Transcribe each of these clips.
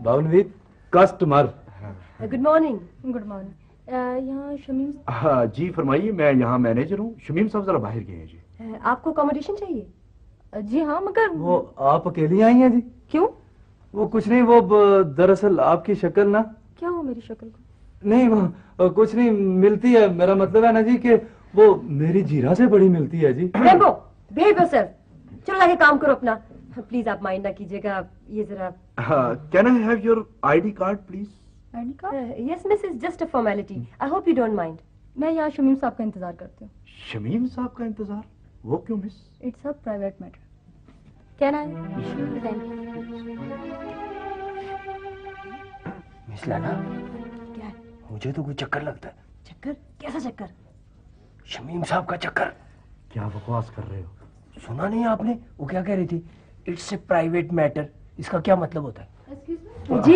Bhawan with customer. Good morning. Good morning. यहाँ शमीम। हाँ जी फरमाइए, मैं यहाँ मैनेजर हूँ। शमीम साहब जरा बाहर गए हैं जी। आपको अकोमोडेशन चाहिए? जी हाँ, मगर वो आप अकेली आई हैं जी? क्यों? वो कुछ नहीं, वो दरअसल आपकी शक्ल ना। क्या हुआ मेरी शक्ल को? नहीं वो कुछ नहीं मिलती है, मेरा मतलब है ना जी कि वो मेरी जीरा से बड़ी मिलती है जी। Rainbow, behave yourself. चलो आगे काम करो अपना। प्लीज आप माइंड ना कीजिएगा, ये जरा। Can I have your ID card please? ID card? Yes miss, is just a formality. I hope you don't mind. मैं यहाँ शमीम साहब का इंतजार करती हूँ। शमीम साहब का इंतजार? वो क्यों miss? It's a private matter. Can I? Thank you. Miss लाना, क्या है? मुझे तो कोई चक्कर लगता है। चक्कर? कैसा चक्कर? शमीम साहब का चक्कर। क्या बकवास कर रहे हो? सुना नहीं आपने? वो क्या कह रही थी? It's a private matter. इसका क्या मतलब होता है? जी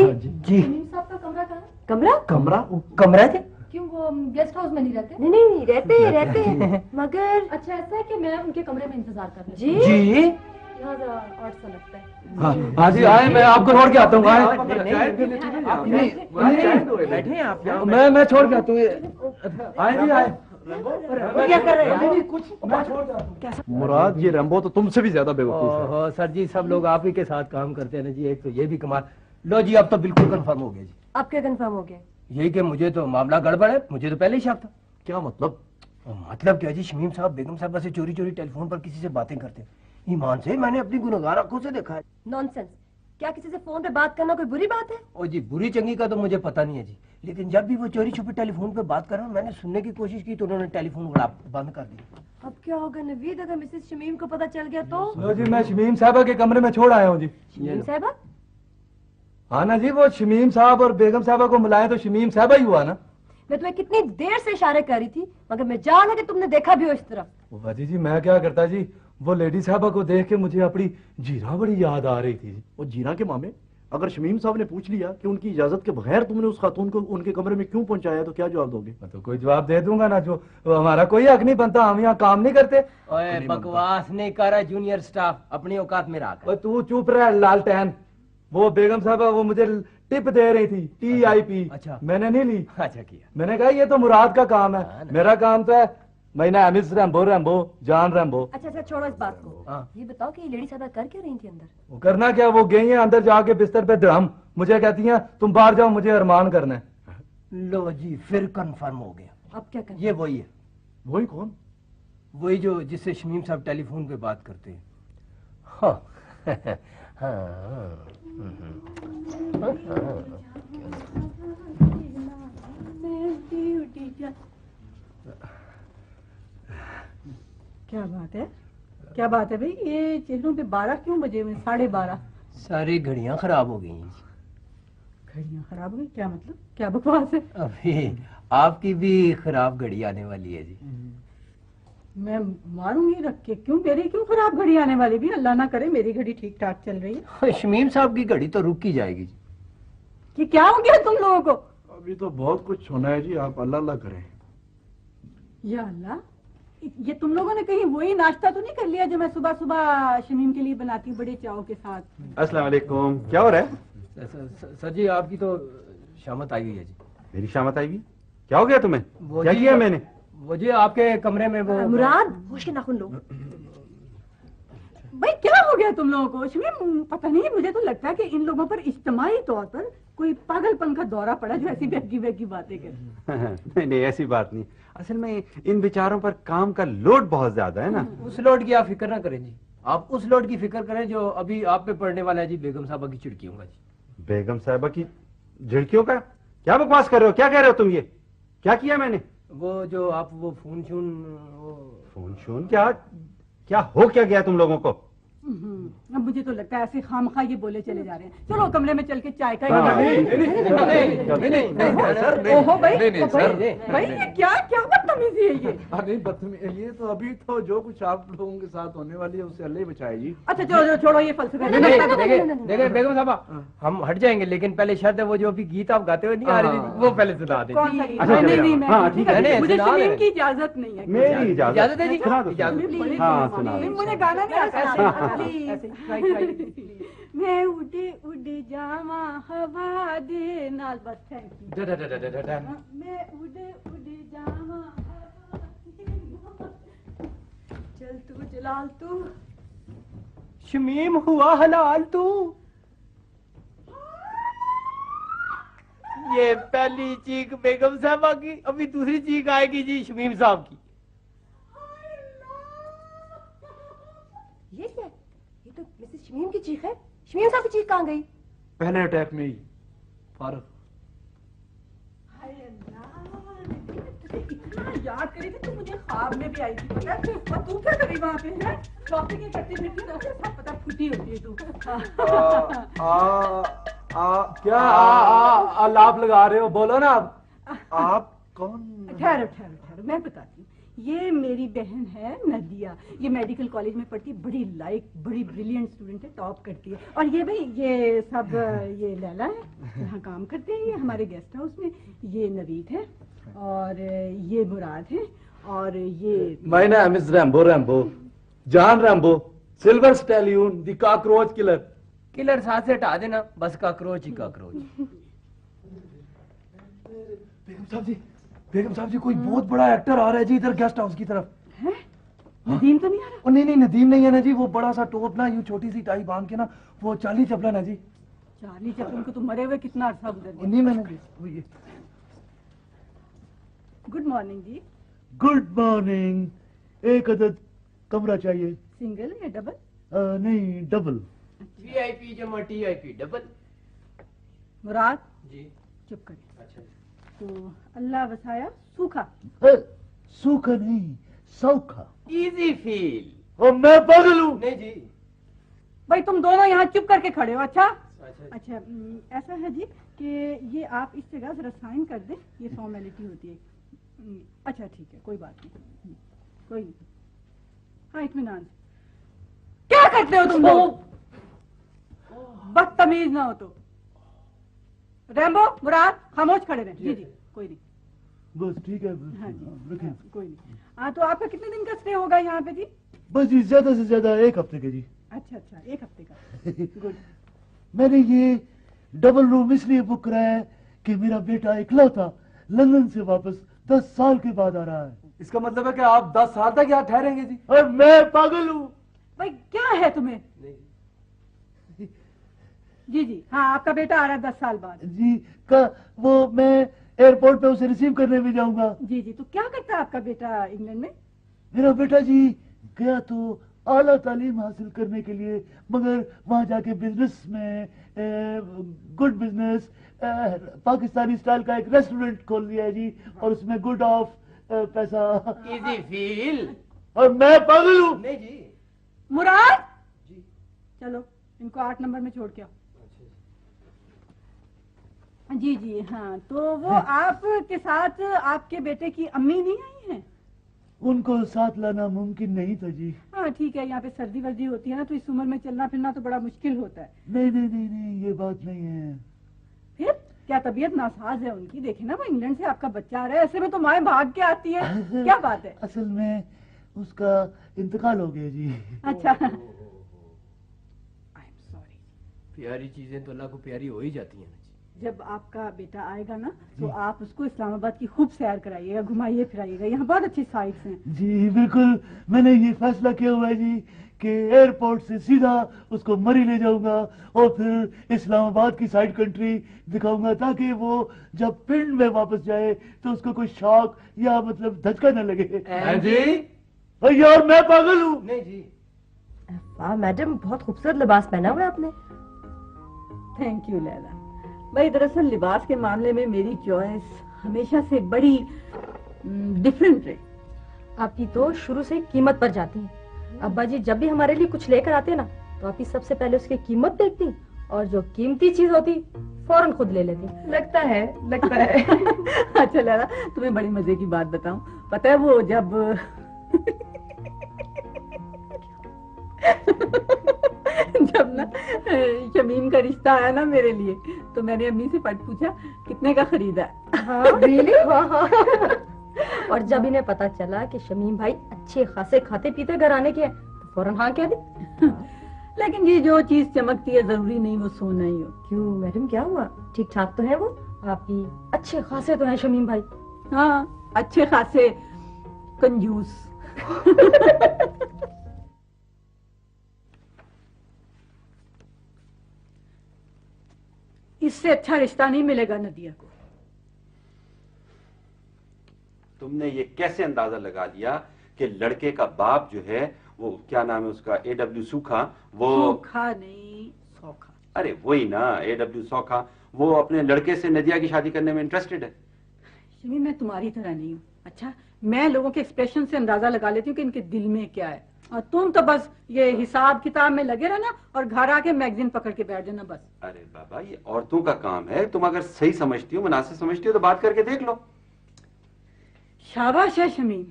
जी। शमीम साहब का कमरा कहाँ है? कमरा? कमरा? कमरा थे? क्यों, वो गेस्ट हाउस में नहीं रहते? नहीं रहते हैं मगर। अच्छा ऐसा है कि मैं उनके कमरे में इंतजार कर रही हूँ। जी। यहाँ जरा ऑड सा लगता है। हाँ जी आए, मैं आपको छोड़ के आता हूँ। बैठे आप। मैं छोड़ के आता हूँ। आए जी आए। क्या कर रहे हैं? कुछ मुराद, ये रेम्बो तो तुमसे भी ज्यादा बेवकूफ है। सर जी, सब लोग आप ही के साथ काम करते हैं ना जी। एक तो ये भी कमाल। लो जी, अब तो बिल्कुल कंफर्म हो गया जी। अब क्या कंफर्म हो गया? यही कि मुझे तो मामला गड़बड़ है। मुझे तो पहले ही शक था। क्या मतलब? मतलब क्या जी, शमीम साहब बेगम साहब से चोरी चोरी टेलीफोन पर किसी से बातें करते हैं। ईमान से मैंने अपनी गुनहगार आंखों से देखा है। नॉनसेंस। क्या किसी से फोन पे बात करना कोई बुरी बात है? ओ जी, बुरी चंगी का तो मुझे पता नहीं है जी, लेकिन जब भी वो चोरी छुपे टेलीफोन पे बात कर रहे हैं, मैंने सुनने की कोशिश की तो उन्होंने टेलीफोन बंद कर दिया। अब क्या होगा नवीद, अगर मिसेस शमीम को पता चल गया तो? लो जी, मैं शमीम साहबा के कमरे में छोड़ आया हूँ जी। शमीम साहबा? हाँ ना जी, वो शमीम साहब और बेगम साहबा को मिलाए तो शमीम साहबा ही हुआ ना। मैं तुम्हें कितनी देर से इशारे कर रही थी, मगर मैं जान है कि तुमने देखा भी हो इस तरफ। बाजी जी, मैं क्या करता जी, वो लेडी साहबा को देख के मुझे अपनी जीरा बड़ी याद आ रही थी। वो जीरा के मामे, अगर शमीम साहब ने पूछ लिया कि उनकी इजाजत के बगैर तुमने उस खातून को उनके कमरे में क्यों पहुंचाया, तो क्या जवाब दोगे? मैं तो कोई जवाब दे दूंगा ना, जो हमारा कोई हक नहीं बनता, हम यहाँ काम नहीं करते। ओए बकवास नहीं कर रहा जूनियर स्टाफ, अपनी औकात में रहा। तू चुप रह लालटेन। वो बेगम साहबा वो मुझे टिप दे रही थी, TIP। अच्छा। मैंने नहीं ली। अच्छा किया। मैंने कहा ये तो मुराद का काम है, मेरा काम तो है मैंने मिस रैम्बो जान रैम्बो। अच्छा छोड़ो इस बात को। हाँ। ये बताओ कि ये लेडी साहबा कर क्या रही थी अंदर? वो करना क्या, वो गई है अंदर जाके बिस्तर पे धड़म, मुझे कहती हैं तुम बाहर जाओ, मुझे अरमान करना है। लो जी, फिर कंफर्म हो गया। अब क्या करना? ये वही है। वही कौन? वही जो जिससे शमीम साहब टेलीफोन पे बात करते हैं। हाँ। क्या बात है भाई, ये चेहरों पे 12 क्यों बजे हुए? 12:30। सारी घड़ियां खराब हो गई हैं। घड़ियां खराब हो गई? क्या मतलब, क्या बकवास है? अभी आपकी भी खराब घड़ी आने वाली है जी। मैं मारूंगी रख के। क्यों, मेरी क्यों खराब घड़ी आने वाली? भी अल्लाह ना करे मेरी घड़ी ठीक ठाक चल रही है। शमीम साहब की घड़ी तो रुक ही जाएगी जी। कि क्या हो गया तुम लोगों को? अभी तो बहुत कुछ होना है जी, आप अल्लाह अल्लाह करें। या अल्लाह, ये तुम लोगों ने कहीं वही नाश्ता तो नहीं कर लिया जो मैं सुबह सुबह शमीम के लिए बनाती हूँ बड़े चाव के साथ? अस्सलाम वालेकुम। क्या हो रहा है? सर जी, आपकी तो शामत आई हुई है जी। मेरी शामत आई हुई? क्या हो गया तुम्हें? क्या किया मैंने? वो जी आपके कमरे में वो मुराद, होश के नाखून लो। भाई क्या हो गया तुम लोगों को? शमीम, पता नहीं, मुझे तो लगता है कि इन लोगों पर इज्तिमाई तौर पर कोई पागलपन का दौरा पड़ा जो ऐसी बेहकी बातें कर। नहीं ऐसी बात नहीं, असल में इन बेचारों पर काम का लोड बहुत ज्यादा है ना। उस लोड की आप फिक्र ना करें जी, आप उस लोड की फिक्र करें जो अभी आप पे पड़ने वाला है जी, बेगम साहबा की चिड़कियों का जी। बेगम साहबा की झिड़कियों का? क्या बकवास कर रहे हो? क्या कह रहे हो तुम? ये क्या किया मैंने? वो जो आप वो फोन शून क्या हो क्या गया तुम लोगों को? अब मुझे तो लगता है ऐसे खामखा ये बोले चले जा रहे हैं। चलो कमरे में चल के चाय का। ओहो भाई, भाई ये क्या बदतमीजी है ये? नहीं बदतमीजी, ये तो अभी तो जो कुछ आप लोगों के साथ होने वाली है उससे अल्लाह ही बचाए जी। अच्छा चलो छोड़ो ये फलसफे। देखिए बेगम साहबा, हम हट जाएंगे, लेकिन पहले शर्त है वो जो अभी गीत आप गाते हुए नहीं आ रही थी वो पहले सुना दें। मुझे शमीम की इजाजत नहीं है। मेरी इजाजत है जी। हाँ सुना दो। मुझे गाना नहीं आता। मैं उड़े उड़े जावा हवा दे नाल। बस थैंक यू। मैं उड़े उड़े जावा हवा दे। चल तू जलाल तू, शमीम हुआ हलाल तू। ये पहली चीख बेगम साहबा की, अभी दूसरी चीख आएगी जी शमीम साहब की। ये क्या? ये तो मिसेस शमीम की चीख है। शमीम साहब की चीख कहाँ गई? पहले अटैक में ही फारूक। हाय अल्लाह, तुझे इतना याद करी थी, तू मुझे ख्वाब में भी आई थी पता है? और तू क्या करी वहाँ पे है? शॉपिंग ही करती फिरती ना, सब पता फूटी होती है तू। क्या आलाप लगा रहे हो? बोलो ना आप कौन? ठहरो ठहरो ठहरो, मैं बताती हूँ। ये मेरी बहन है नदिया, ये मेडिकल कॉलेज में पढ़ती है, बड़ी लाइक बड़ी ब्रिलियंट स्टूडेंट है, टॉप करती है। और ये भाई ये सब ये लैला है, यहाँ काम करते हैं, ये हमारे गेस्ट हाउस में। ये नवीद है और ये मुराद है और ये my name is Rambo, Rambo John Rambo, silver stallion, the cockroach killer. Killer साथ से हटा देना, बस काकरोच ही काकरोच। बेगम साहब जी कोई बहुत बड़ा एक्टर आ रहा है जी इधर गेस्ट हाउस की तरफ। है? नदीम तो नहीं आ रहा? ओ नहीं नहीं, नदीम नहीं है ना जी, वो बड़ा सा टोप ना, यूं छोटी सी टाई बांध के ना, वो चार्ली चपलन है जी। चार्ली चैपलिन को तो मरे हुए कितना अर्सा गुजर गया। नहीं मैंने वो ये। Good morning ji. Good morning. एक अदद कमरा चाहिए। सिंगल या डबल? नहीं डबल। वीआईपी जमा टीआईपी डबल। मुराद जी चुप करिए। अच्छा। तो अल्लाह वसाया सूखा। सूखा नहीं सौखा। Easy feel. और मैं पागल हूँ। नहीं जी। भाई तुम दोनों यहाँ चुप करके खड़े हो। अच्छा अच्छा अच्छा ऐसा है जी कि ये आप इस जगह जरा साइन कर दें, ये फॉर्मेलिटी होती है। अच्छा ठीक है, कोई बात नहीं, कोई नहीं। हाँ इत्मीनान। क्या करते हो तुम लोग? बदतमीज ना हो तो। रैम्बो मुराद खामोश खड़े रहे। जी जी कोई नहीं। बस ठीक है। हाँ जी रखें। हाँ, कोई नहीं। हाँ तो आपका कितने दिन का स्टे होगा यहाँ पे जी? बस जी ज्यादा से ज्यादा एक हफ्ते के जी। अच्छा अच्छा, एक हफ्ते का। गुड। मैंने ये डबल रूम इसलिए बुक कराया है कि मेरा बेटा इकलौता लंदन से वापस 10 साल के बाद आ रहा है। इसका मतलब है कि आप 10 साल तक यहाँ ठहरेंगे जी? और मैं पागल हूँ। भाई क्या है तुम्हें? जी जी हाँ, आपका बेटा आ रहा है 10 साल बाद। जी का वो मैं एयरपोर्ट पे उसे रिसीव करने भी जाऊंगा। जी जी, तो क्या करता है आपका बेटा इंग्लैंड में? मेरा बेटा जी गया तो आला तालीम हासिल करने के लिए, मगर वहां जाके बिजनेस में गुड बिजनेस पाकिस्तानी स्टाइल का एक रेस्टोरेंट खोल लिया है जी, और उसमें गुड ऑफ पैसा। Easy feel. और मैं पागल हूँ। नहीं जी। मुराद जी चलो इनको 8 नंबर में छोड़ के आओ। जी जी हाँ, तो वो आपके साथ आपके बेटे की अम्मी नहीं आई हैं? उनको साथ लाना मुमकिन नहीं था जी। हाँ ठीक है, यहाँ पे सर्दी वर्दी होती है ना, तो इस उम्र में चलना फिरना तो बड़ा मुश्किल होता है। नहीं नहीं नहीं नहीं, ये बात नहीं है। फिर क्या तबीयत नासाज है उनकी? देखे ना वो इंग्लैंड से आपका बच्चा आ रहा है, ऐसे में तो माएं भाग के आती है। क्या बात है? असल में उसका इंतकाल हो गया जी। अच्छा आई एम सॉरी। प्यारी चीजें तो अल्लाह को प्यारी हो ही जाती हैं ना जी। जब आपका बेटा आएगा ना तो आप उसको इस्लामाबाद की खूब सैर कराइएगा, घुमाइए फिराइएगा, यहाँ बहुत अच्छी साइट्स हैं। जी बिल्कुल, मैंने ये फैसला किया हुआ है जी कि एयरपोर्ट से सीधा उसको मरी ले जाऊंगा और फिर इस्लामाबाद की साइड कंट्री दिखाऊंगा, ताकि वो जब पिंड में वापस जाए तो उसको कोई शॉक या मतलब धचका न लगे। जी यार मैं पागल हूँ। नहीं जी। वाह मैडम, बहुत खूबसूरत लिबास पहना हुआ है आपने। Thank you Laila. भाई दरअसल लिबास के मामले में मेरी चॉइस हमेशा से बड़ी डिफरेंट रही। आपकी तो शुरू से कीमत पर जाती है। अब्बा जी जब भी हमारे लिए कुछ लेकर आते ना, तो आप ही सबसे पहले उसकी कीमत देखती, और जो कीमती चीज होती फौरन खुद ले लेती। लगता है अच्छा लैला, तुम्हें बड़ी मजे की बात बताऊं। पता है वो जब जब ना शमीम का रिश्ता आया ना मेरे लिए, तो मैंने अम्मी से पूछा कितने का खरीदा। हाँ रियली? हाँ। और जब इन्हें पता चला कि शमीम भाई अच्छे खासे खाते पीते घर आने के हैं, तो फौरन हाँ कह दी। लेकिन ये जो चीज चमकती है जरूरी नहीं वो सोना ही हो। क्यों मैडम, क्या हुआ? ठीक ठाक तो है वो? आपकी अच्छे खासे तो हैं शमीम भाई। हाँ, अच्छे खासे कंजूस। इससे अच्छा रिश्ता नहीं मिलेगा नदिया को। तुमने ये कैसे अंदाजा लगा लिया कि लड़के का बाप जो है वो क्या नाम है उसका, AW सूखा, वो सूखा नहीं सौखा। अरे वही ना, AW सौखा, वो अपने लड़के से नदिया की शादी करने में इंटरेस्टेड है। शमी, मैं तुम्हारी तरह नहीं हूँ। अच्छा, मैं लोगों के एक्सप्रेशन से अंदाजा लगा लेती हूँ कि इनके दिल में क्या है, और तुम तो बस ये हिसाब किताब में लगे रहना और घर आके मैगजीन पकड़ के बैठ जाना बस। अरे बाबा, ये औरतों का काम है। तुम अगर सही समझती हो, मुनासिब समझती हो तो बात करके देख लो। शाबाश है शमीम,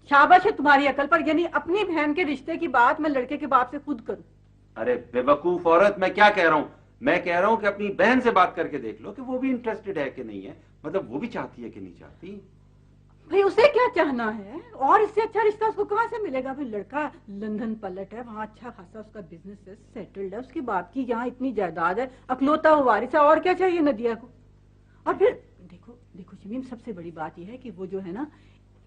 शाबाश है तुम्हारी अकल पर। यानी अपनी बहन के रिश्ते की बात मैं लड़के के बाप से खुद करूं। अरे बेवकूफ औरत, मैं क्या कह रहा हूँ, मैं कह रहा हूँ कि अपनी बहन से बात करके देख लो कि वो भी इंटरेस्टेड है कि नहीं है, मतलब वो भी चाहती है कि नहीं चाहती। भाई उसे क्या चाहना है, और इससे अच्छा रिश्ता उसको कहाँ से मिलेगा? भाई लड़का लंदन पलट है, वहाँ अच्छा खासा उसका बिजनेस है, सेटल्ड है, उसके बाप की यहाँ इतनी जायदाद है, अकलौता वारिस है, और क्या चाहिए नदिया को? और फिर देखो देखो शमीम, सबसे बड़ी बात यह है कि वो जो है ना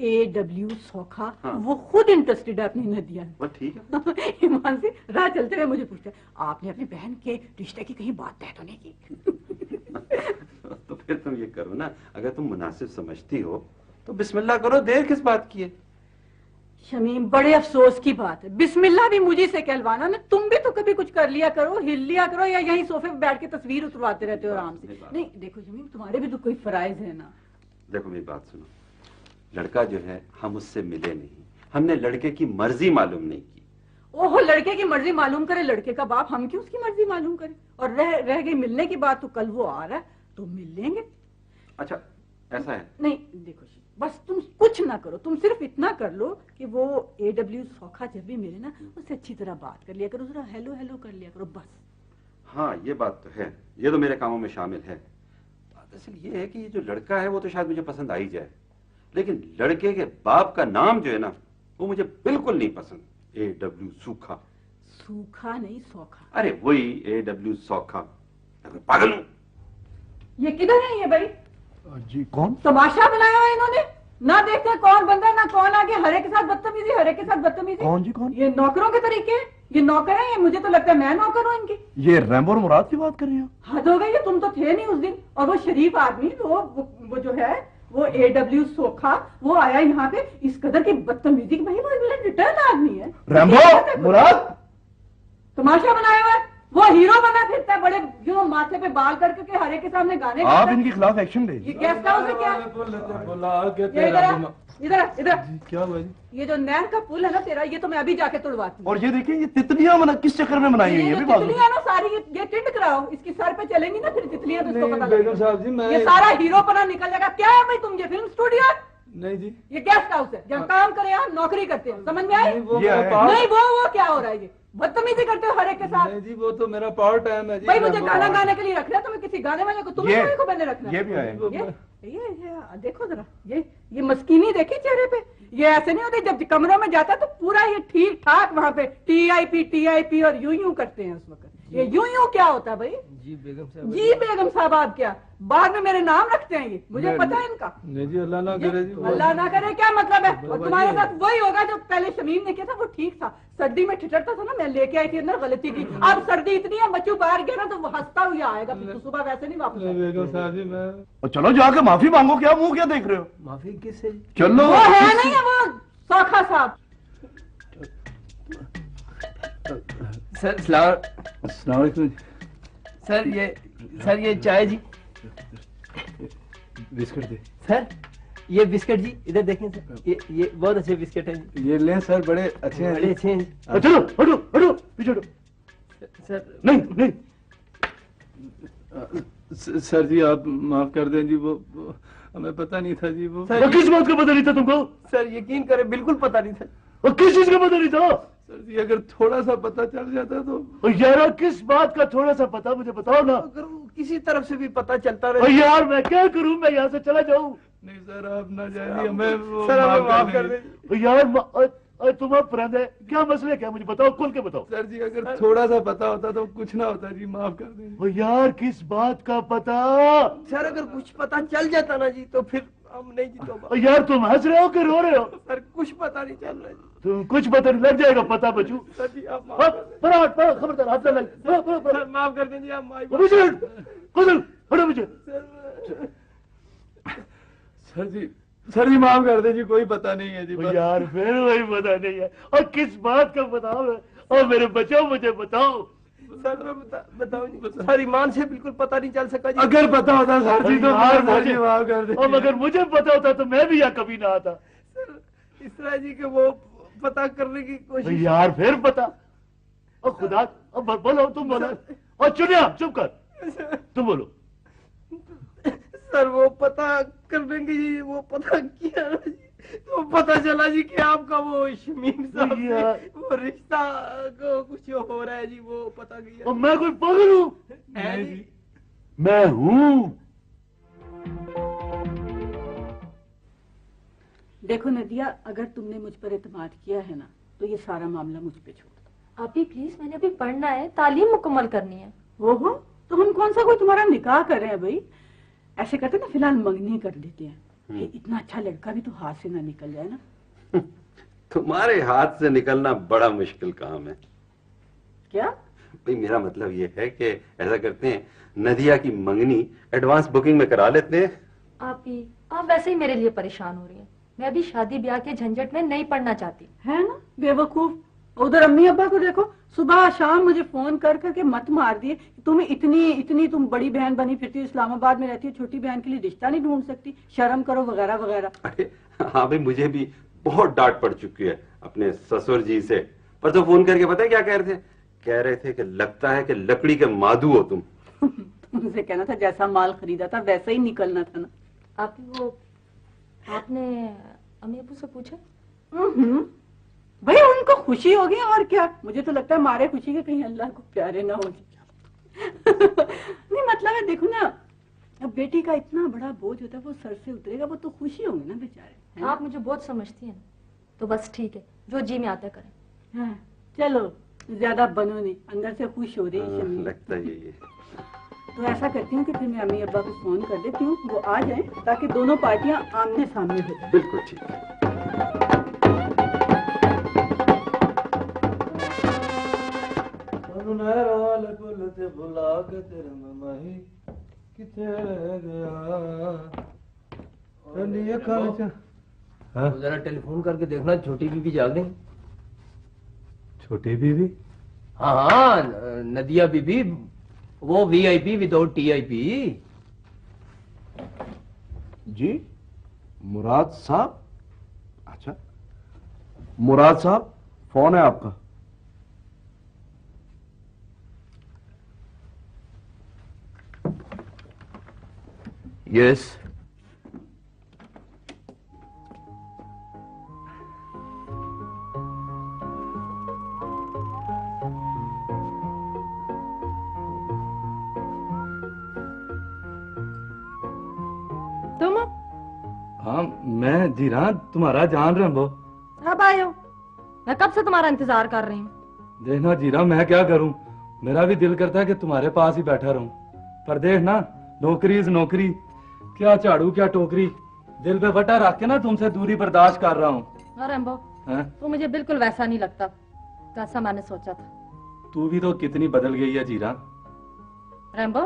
AW सौखा, हाँ। वो खुद इंटरेस्टेड है अपनी नदिया में। वो ठीक है। ईमान से राह चलते हुए मुझे पूछते आपने अपनी बहन के रिश्ते की कहीं बात तय तो नहीं की? तो फिर तुम ये करो ना, अगर तुम मुनासिब समझती हो तो बिस्मिल्लाह करो, देर किस बात की है? शमीम, बड़े अफसोस की बात है, बिस्मिल्लाह भी मुझे से कहलवाना ना। तुम भी तो कभी कुछ कर लिया करो, हिल लिया करो, या यहीं सोफे पे बैठ के तस्वीर उतरवाते रहते हो आराम से। नहीं देखो शमीम, तुम्हारे भी तो कोई फराइज है ना। देखो मेरी बात सुनो, लड़का जो है हम उससे मिले नहीं, हमने लड़के की मर्जी मालूम नहीं की। ओहो, लड़के की मर्जी मालूम करे लड़के का बाप, हम क्यों उसकी मर्जी मालूम करे? और रह गई मिलने की बात, तो कल वो आ रहा है तो मिल लेंगे। अच्छा ऐसा है? नहीं देखो बस तुम कुछ ना करो, तुम सिर्फ इतना कर लो कि वो AW सौखा जब भी मिले ना उससे अच्छी तरह बात कर लिया करो, जरा हेलो हेलो कर लिया करो बस। हाँ ये बात तो है, ये तो मेरे कामों में शामिल है। बात असल ये है कि ये जो लड़का है वो तो शायद मुझे पसंद आ ही जाए, लेकिन लड़के के बाप का नाम जो है ना वो मुझे बिल्कुल नहीं पसंद। AW सूखा। सूखा नहीं सौखा। अरे वही AW सौखा। पागल हूं। ये किधर है ये भाई? जी कौन? तमाशा बनाया हुआ इन्होंने, ना देखते कौन बंदा ना कौन आगे, हरे के साथ बदतमीजी, हरे के साथ बदतमीजी। कौन जी कौन? ये नौकरों के तरीके हैं, ये नौकर है, ये मुझे तो लगता है मैं नौकर हूँ इनकी। ये रैम्बो और मुराद की बात कर रही हो? हद हो गई है, तुम तो थे नहीं उस दिन। और वो शरीफ आदमी वो जो है वो AW सोखा, वो आया यहाँ पे इस कदर की बदतमीजी की, भाई वो रिटर्न आदमी है। रैम्बो मुराद तमाशा बनाया हुआ है, वो हीरो बना फिरता है, बड़े जो माथे पे बाल करके के हरे के सामने गाने आप गाता है। इनके खिलाफ एक्शन ले। ये गेस्ट हाउस है क्या? ये इधर क्या हुआ जी? ये जो नहर का पुल है ना तेरा, ये तो मैं अभी जाके तोड़वाती हूँ। और ये देखिए, ये तितलियां मना किस चक्कर में बनाई हुई है? ये भी जो बात तितलियां ना सारी, ये टिंड कराओ, इसकी सर पे चलेंगी ना फिर तितलियां, तो इसको नहीं पता बेगम लगेगा। साहब जी, मैं ये सारा हीरो पना निकल जाएगा। क्या है भाई तुम, ये फिल्म स्टूडियो? नहीं जी, ये गेस्ट हाउस है, जहाँ काम करे यहाँ नौकरी करते हैं, समझ में आई? नहीं वो ये मेरा है। पार्ट, नहीं वो क्या हो रहा है? ये बदतमीजी करते हो हर एक के साथ। नहीं जी वो तो मेरा पार्ट टाइम है जी। भाई मुझे मैं गाना वो- गाने के लिए रख रहा है, तुम्हें किसी गाने वाले को, ये तुम्हें को मैंने रखना ये भी आए। ये देखो जरा, ये मस्कीनी देखी चेहरे पे? ये ऐसे नहीं होते, जब कमरों में जाता है तो पूरा ये ठीक ठाक वहाँ पे TIP और यूं करते हैं उस वक्त। ये यूं क्या होता है भाई? जी बेगम साहब। जी बेगम साहब, आप क्या बाद में मेरे नाम रखते हैं? ये मुझे नहीं, पता है इनका। नहीं जी, अल्लाह ना करे जी। अल्लाह ना करे क्या मतलब है? और तुम्हारे साथ वही होगा जो पहले शमीम ने किया था, वो ठीक था। सर्दी में ठिठरता था ना, मैं लेके आई थी अंदर, गलती की। अब सर्दी इतनी है, बच्चू बाहर गया ना तो वो हंसता हुआ आएगा, फिर तो सुबह वैसे नहीं वापस नहीं आएगा। बेगम साहब जी, मैं और चलो जाके माफी मांगो, क्या मुंह क्या देख रहे हो? माफी किससे? चलो वो है नहीं है, वो सौखा साहब। सर सलाम। अस्सलाम वालेकुम। सर ये चाय जी। बिस्किट दे। सर ये बिस्किट जी, इधर देखें सर, ये बहुत अच्छे बिस्किट हैं जी, ये लें सर, बड़े अच्छे हैं बड़े जी। अच्छे हैं। चलो हटो हटो पीछे हटो। सर नहीं नहीं, सर जी आप माफ कर दें जी, वो हमें पता नहीं था जी। वो सर, वो किस बात का पता नहीं था तुमको? सर यकीन करें बिल्कुल पता नहीं था। और किस चीज का पता नहीं था? सर जी अगर थोड़ा सा पता चल जाता तो। और यार किस बात का थोड़ा सा पता मुझे बताओ ना। अगर वो किसी तरफ से भी पता चलता और रहे। यार मैं क्या करूं, मैं यहाँ से चला जाऊं? नहीं सर आप ना जाइए, हमें वो सर हमें माफ कर कर दें। दें। और यार अरे तुम अब फ्रेंड है, क्या मसले क्या, मुझे बताओ, खुल के बताओ। सर जी अगर थोड़ा सा पता होता तो कुछ ना होता जी, माफ कर दें। ओ यार किस बात का पता? सर अगर कुछ पता चल जाता ना जी तो फिर हम नहीं जी। ओ यार तुम हंस रहे हो कि रो रहे हो? सर कुछ पता नहीं चल रहा जी। तुम कुछ पता नहीं, लग जाएगा पता बचू। सर जी आप खबरदार हाथ लग। सर माफ कर दीजिए आप माई हटो मुझे। सर जी माफ कर दे जी, कोई पता नहीं है जी। ओ यार फिर वही पता नहीं है, और किस बात का बताओ? और मेरे बच्चों मुझे बताओ। सर मैं बताओ जी, सर ईमान से बिल्कुल पता नहीं चल सका जी। अगर पता होता सर जी तो यार सर जी माफ कर दे। और अगर मुझे पता होता तो मैं भी यहाँ कभी ना आता। सर इस तरह जी के वो पता करने की ओ कोशिश। यार फिर पता। और खुदा, अब बोलो, तुम बोलो। और चुनिया चुप कर, तुम बोलो। सर वो पता करने की वो पता किया ना जी, तो पता चला जी कि आपका वो शमीम साहब से वो रिश्ता को कुछ हो रहा है जी, वो पता किया। और मैं कोई पागल हूँ? है जी। मैं हूँ। देखो नदिया, अगर तुमने मुझ पर एतमाद किया है ना तो ये सारा मामला मुझ पे छोड़ दो। आप ही प्लीज, मैंने अभी पढ़ना है, तालीम मुकम्मल करनी है। ओहो, तो हम कौन सा कोई तुम्हारा निकाह कर रहे हैं भाई? ऐसे करते ना, फिलहाल मंगनी कर देते हैं। ये इतना अच्छा लड़का भी तो हाथ से ना निकल जाए ना। तुम्हारे हाथ से निकलना बड़ा मुश्किल काम है। क्या? भाई मेरा मतलब ये है कि ऐसा करते हैं, नदिया की मंगनी एडवांस बुकिंग में करा लेते हैं। आप वैसे ही मेरे लिए परेशान हो रही हैं। मैं अभी शादी ब्याह के झंझट में नहीं पड़ना चाहती। है ना बेवकूफ। उधर अम्मी अब्बा को देखो, सुबह शाम मुझे फोन कर करके मत मार दिए। तुम्हें इतनी तुम बड़ी बहन बनी फिरती, इस्लामाबाद में रहती हो, छोटी बहन के लिए रिश्ता नहीं ढूंढ सकती, शर्म करो वगैरह वगैरह। अरे हाँ भाई, मुझे भी बहुत डांट पड़ चुकी है अपने ससुर जी से। पर तो फोन करके पता है क्या कह रहे थे? कह रहे थे कि लगता है कि लकड़ी के मादू हो तुम। तुमसे कहना था जैसा माल खरीदा था वैसा ही निकलना था ना। आपने अम्मी अब्बू से पूछा? भाई उनको खुशी होगी और क्या। मुझे तो लगता है मारे खुशी के कहीं अल्लाह को प्यारे ना हो। नहीं मतलब है, देखो ना, अब बेटी का इतना बड़ा बोझ होता है, वो सर से उतरेगा, वो तो खुशी होंगे ना बेचारे। आप मुझे बहुत समझती हैं, तो बस ठीक है, जो जी में आता करें। हाँ, चलो ज्यादा बनो नहीं, अंदर से खुश हो रही है। लगता है ये। तो ऐसा करती हूँ कि फिर मैं अम्मी अब्बा को फोन कर देती हूँ, वो आ जाएं ताकि दोनों पार्टियां आमने सामने हो जाएं। बिल्कुल ठीक है। जरा टेलीफोन करके देखना, छोटी बीबी जाग गई। छोटी बीवी? हाँ नदिया बीबी, वो VIP विदाउट TIP। जी मुराद साहब? अच्छा मुराद साहब, फोन है आपका। यस। तुम? हाँ मैं जीरा, तुम्हारा जान रंबो। अब आए हो? मैं कब से तुम्हारा इंतजार कर रही हूँ। देखना जीरा, मैं क्या करूं, मेरा भी दिल करता है कि तुम्हारे पास ही बैठा रहूं, पर देखना नौकरी इज नौकरी, क्या झाड़ू क्या टोकरी, दिल पे बटा रख के ना तुमसे दूरी बर्दाश्त कर रहा हूँ। रैम्बो, तू मुझे बिल्कुल वैसा नहीं लगता जैसा मैंने सोचा था। तू भी तो कितनी बदल गई है जीरा। रैम्बो,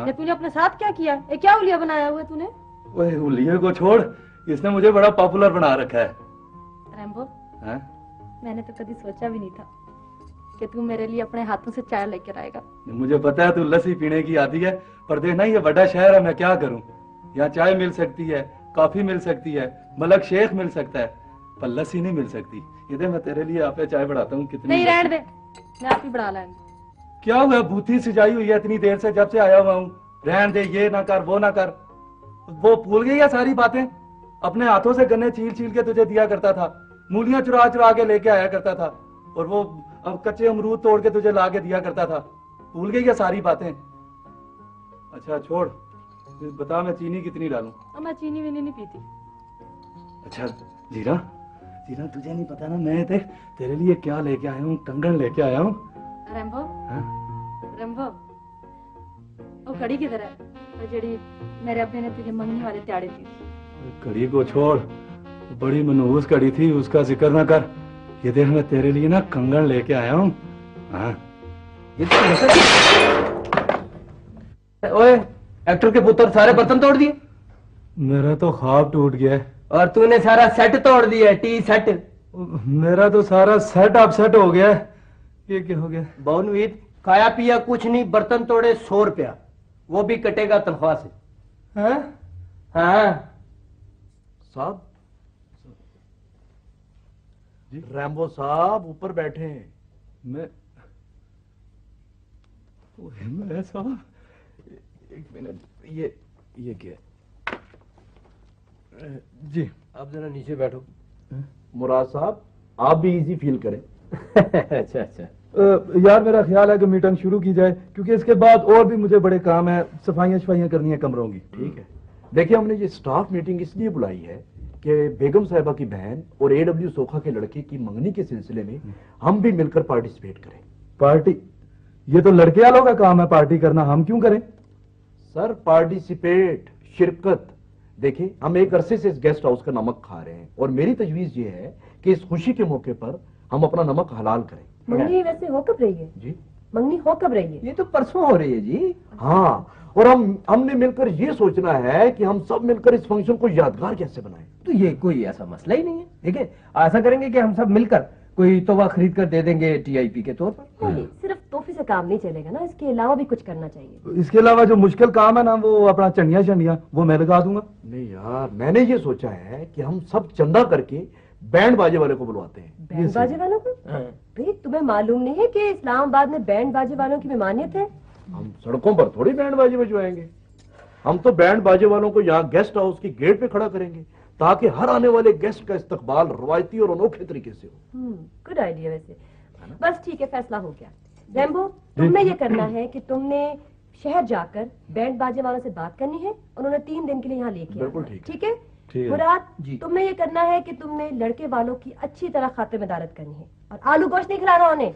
ये तूने अपने साथ क्या किया? ये क्या उलिया बनाया हुआ है तूने? ओए उलिये को छोड़, इसने मुझे बड़ा पॉपुलर बना रखा है। रैम्बो, मैंने तो कभी सोचा भी नहीं था कि तू मेरे लिए अपने हाथों से चाय लेकर आएगा। मुझे पता है तू लस्सी पीने की आती है, पर देखना ये बड़ा शहर है, मैं क्या करूं। यहाँ चाय मिल सकती है, कॉफी मिल सकती है, मलक शेख मिल सकता है, पर लस्सी नहीं मिल सकती। ये दे मैं तेरे लिए आप चाय बढ़ाता हूँ। कितनी नहीं रहने दे, मैं आप ही बढ़ा लाऊंगी। क्या हुआ, भूती सिजाई हुई है इतनी देर से, जब से आया हुआ हूँ। रहन दे, ये ना कर वो ना कर। वो भूल गई है सारी बातें। अपने हाथों से गन्ने छील छील के तुझे दिया करता था, मूलियां चुरा चुरा के लेके आया करता था, और वो अब कच्चे अमरूद तोड़ के तुझे ला के दिया करता था। भूल गई है सारी बातें। अच्छा छोड़, बता मैं चीनी कितनी डालूं? मैं चीनी वीनी नहीं पीती। अच्छा जीरा, तीना तुझे नहीं पता ना, मैं देख तेरे लिए क्या लेके आया हूँ, कंगन लेके आया हूँ। रंभो हाँ? रंभो वो कड़ी किधर है, वो जड़ी मेरे अब्बे ने तुझे मंगनी वाले त्याड़े थी। कड़ी को छोड़, बड़ी मनहूस कड़ी थी, उसका जिक्र ना कर। ये देख मैं तेरे लिए ना कंगन लेके आया हूँ। हाँ ये तो ओए, एक्टर के पुत्र सारे बर्तन तोड़ दिए मेरा तो ख्वाब टूट गया है। और तूने सारा सेट तोड़ दिया, टी सेट। मेरा तो सारा सेट अपसेट हो गया है। ये क्या हो गया? बहुनवीत, खाया पिया कुछ नहीं, बर्तन तोड़े 100 रुपया, वो भी कटेगा तनख्वाह से। हैं? हाँ साहब, रैम्बो साहब ऊपर बैठे हैं। मैं साहब, एक मिनट, ये क्या है? जी अब जरा नीचे बैठो। मुराद साहब, आप भी इजी फील करें। अच्छा अच्छा। यार मेरा ख्याल है कि मीटिंग शुरू की जाए, क्योंकि इसके बाद और भी मुझे बड़े काम है, सफाइयाँ करनी है कमरों की। ठीक है, देखिए हमने ये स्टाफ मीटिंग इसलिए बुलाई है कि बेगम साहिबा की बहन और AW सोखा के लड़के की मंगनी के सिलसिले में हम भी मिलकर पार्टिसिपेट करें। पार्टी? ये तो लड़के वालों का काम है पार्टी करना, हम क्यों करें? सर पार्टिसिपेट, शिरकत। देखिए हम एक अरसे से इस गेस्ट हाउस का नमक खा रहे हैं और मेरी तजवीज ये है कि इस खुशी के मौके पर हम अपना नमक हलाल करें। मंगनी वैसे हो कब रही है? जी मंगनी हो कब रही है? ये तो परसों हो रही है जी। हाँ, और हमने मिलकर ये सोचना है कि हम सब मिलकर इस फंक्शन को यादगार कैसे बनाएं। तो ये कोई ऐसा मसला ही नहीं है। देखिए ऐसा करेंगे कि हम सब मिलकर कोई तोहफा खरीद कर दे देंगे TIP के तौर पर। नहीं, सिर्फ तोहफे से काम नहीं चलेगा ना, इसके अलावा भी कुछ करना चाहिए। इसके अलावा जो मुश्किल काम है ना, वो अपना चंडिया वो मैं लगा दूंगा। नहीं यार, मैंने ये सोचा है कि हम सब चंदा करके बैंड बाजे वाले को बुलवाते हैं। बैंड बाजे वालों को? भाई तुम्हें मालूम नहीं है कि इस्लामाबाद में बैंड बाजे वालों की मेहमानियत है? हम सड़कों पर थोड़ी बैंड बाजे बजवाएंगे, हम तो बैंड बाजे वालों को यहाँ गेस्ट हाउस की गेट पे खड़ा करेंगे ताकि हर आने वाले गेस्ट का इस्तकबाल रवायती और अनोखे तरीके से हो। गुड आइडिया वैसे। बस ठीक है, फैसला हो गया। रैम्बो, तुम्हें ये करना है कि तुमने शहर जाकर बैंड बाजे वालों से बात करनी है, उन्होंने 3 दिन के लिए यहाँ लेके बिल्कुल आना है। ठीक ठीक है? ठीक है। मुराद, जी। तुम्हें ये करना है कि तुमने लड़के वालों की अच्छी तरह खातिरदारत करनी है और आलू गोश्त नहीं खिलाना उन्हें।